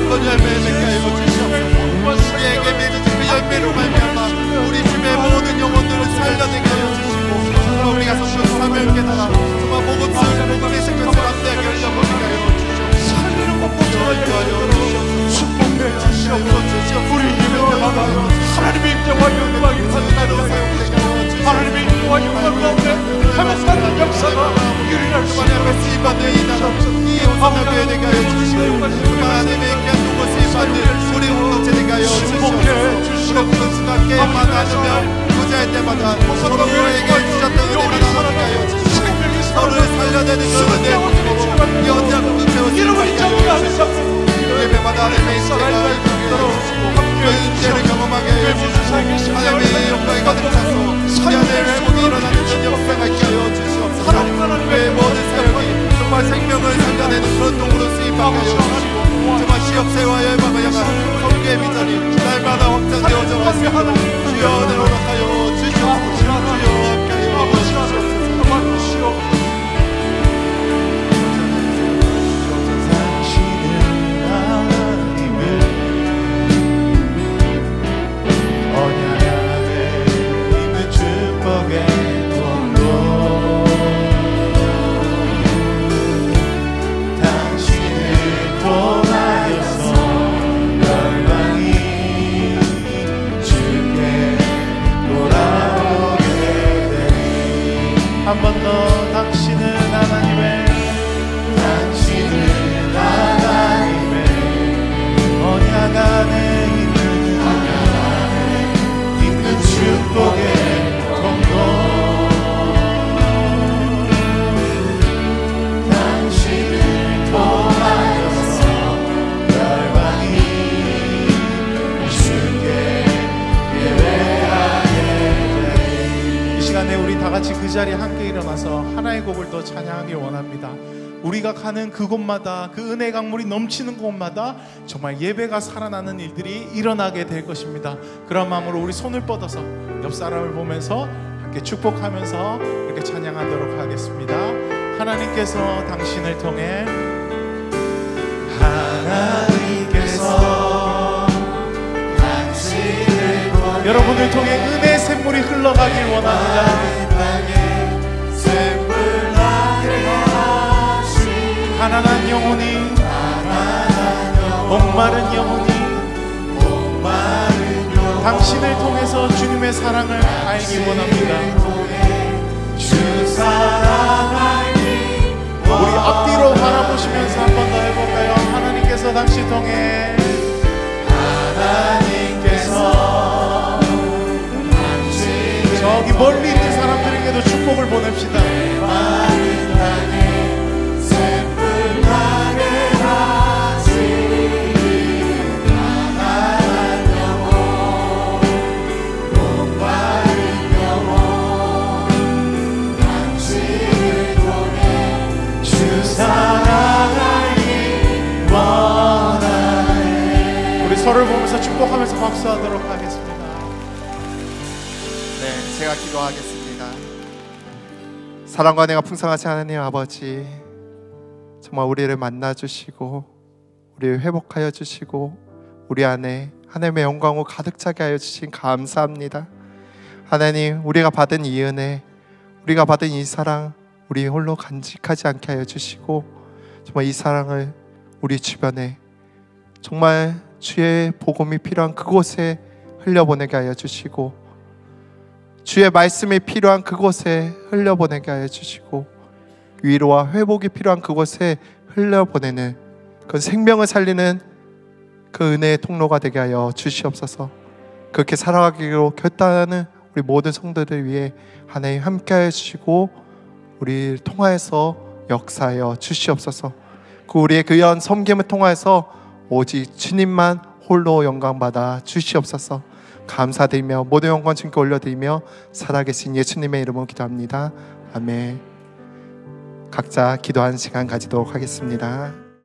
[SPEAKER 4] 건열매를 맺게 하여 주시옵소서. 우리에게 맺어진 그 열매로 말미암아 우리 집의 모든 영혼들을 살려내게 하여 주시고 정말 우리가 성령 사명을 깨달아 정말 복음을 복음의 생명을 담대하게 흘려보내게 하여 주시옵소서.
[SPEAKER 2] 살리는 공동체가 되어 축복해 주시옵소서. 우리 예배마다 하나님의 임재와 영광이 가득하게 하나님의 임재와 영광 가운데 회복하는 역사가 일어날 수 있도록
[SPEAKER 4] 이 호산나교회 되게 하여 주시고 하나님의 귀한 곳을 받는 우리 공동체 되게 하여 주시옵소서. 공동체가 함께 만나면 구제할 때마다 서로에게 주셨던 은혜가 나누게 하여 주시고 서로를 살려내는 그런 은혜 이 언제나 공동체로 쓰임받게 하여 주시옵소서. 예배마다 하나님의 인재가 주시고 그 인재를 경험하게 하여 주시고 하나님의 영광이 가득 차서 하나님의 회복이 일어나는 그런 역사가 있게 하여 주시옵소서. 교회의 모든 사역이 정말 생명을 살려내는 그런 도구로 쓰임받게 하여 주시고 정말 지역사회와 열방을 향한 선교의 비전이 날마다 확장되어져 가시고 주여 내려놓아요 주시옵소서. 주여 함께 하여 주시옵소서.
[SPEAKER 5] 한 번 더 당신은 하나님의 언약 안에 있는 축복의 통로 당신을 통하여서 열방이 주께 예배하게 되리. 이 시간에 우리 다 같이 그 자리에 함께 일어나서 하나의 곡을 더 찬양하길 원합니다. 우리가 가는 그곳마다 그 은혜 강물이 넘치는 곳마다 정말 예배가 살아나는 일들이 일어나게 될 것입니다. 그런 마음으로 우리 손을 뻗어서 옆 사람을 보면서 함께 축복하면서 이렇게 찬양하도록 하겠습니다. 하나님께서 당신을 통해 여러분을 통해 은혜의 샘물이 흘러가길 원합니다. 가난한 영혼이 목마른 영혼이 당신을 통해서 주님의 사랑을 알기 원합니다. 우리 앞뒤로 바라보시면서 한 번 더 해볼까요? 하나님께서 당신 통해 저기 멀리 있는 사람들에게도 축복을 보냅시다. 우리 서로를 보면서 축복하면서 박수하도록 하겠습니다.
[SPEAKER 4] 네, 제가 기도하겠습니다. 사랑과 은혜가 풍성하신 하나님 아버지, 정말 우리를 만나 주시고 우리를 회복하여 주시고 우리 안에 하나님의 영광으로 가득 차게 하여 주신 감사합니다. 하나님, 우리가 받은 이 은혜, 우리가 받은 이 사랑 우리 홀로 간직하지 않게 하여 주시고 정말 이 사랑을 우리 주변에 정말 주의 복음이 필요한 그곳에 흘려보내게 하여 주시고 주의 말씀이 필요한 그곳에 흘려보내게 하여 주시고 위로와 회복이 필요한 그곳에 흘려보내는 그 생명을 살리는 그 은혜의 통로가 되게 하여 주시옵소서. 그렇게 살아가기로 결단하는 우리 모든 성도들 위해 하나님 함께하여 주시고 우리를 통하여서 역사하여 주시옵소서. 그 우리의 그 연 섬김을 통하여서 오직 주님만 홀로 영광받아 주시옵소서. 감사드리며 모든 영광 주님께 올려드리며 살아계신 예수님의 이름으로 기도합니다. 아멘. 각자 기도하는 시간 가지도록 하겠습니다.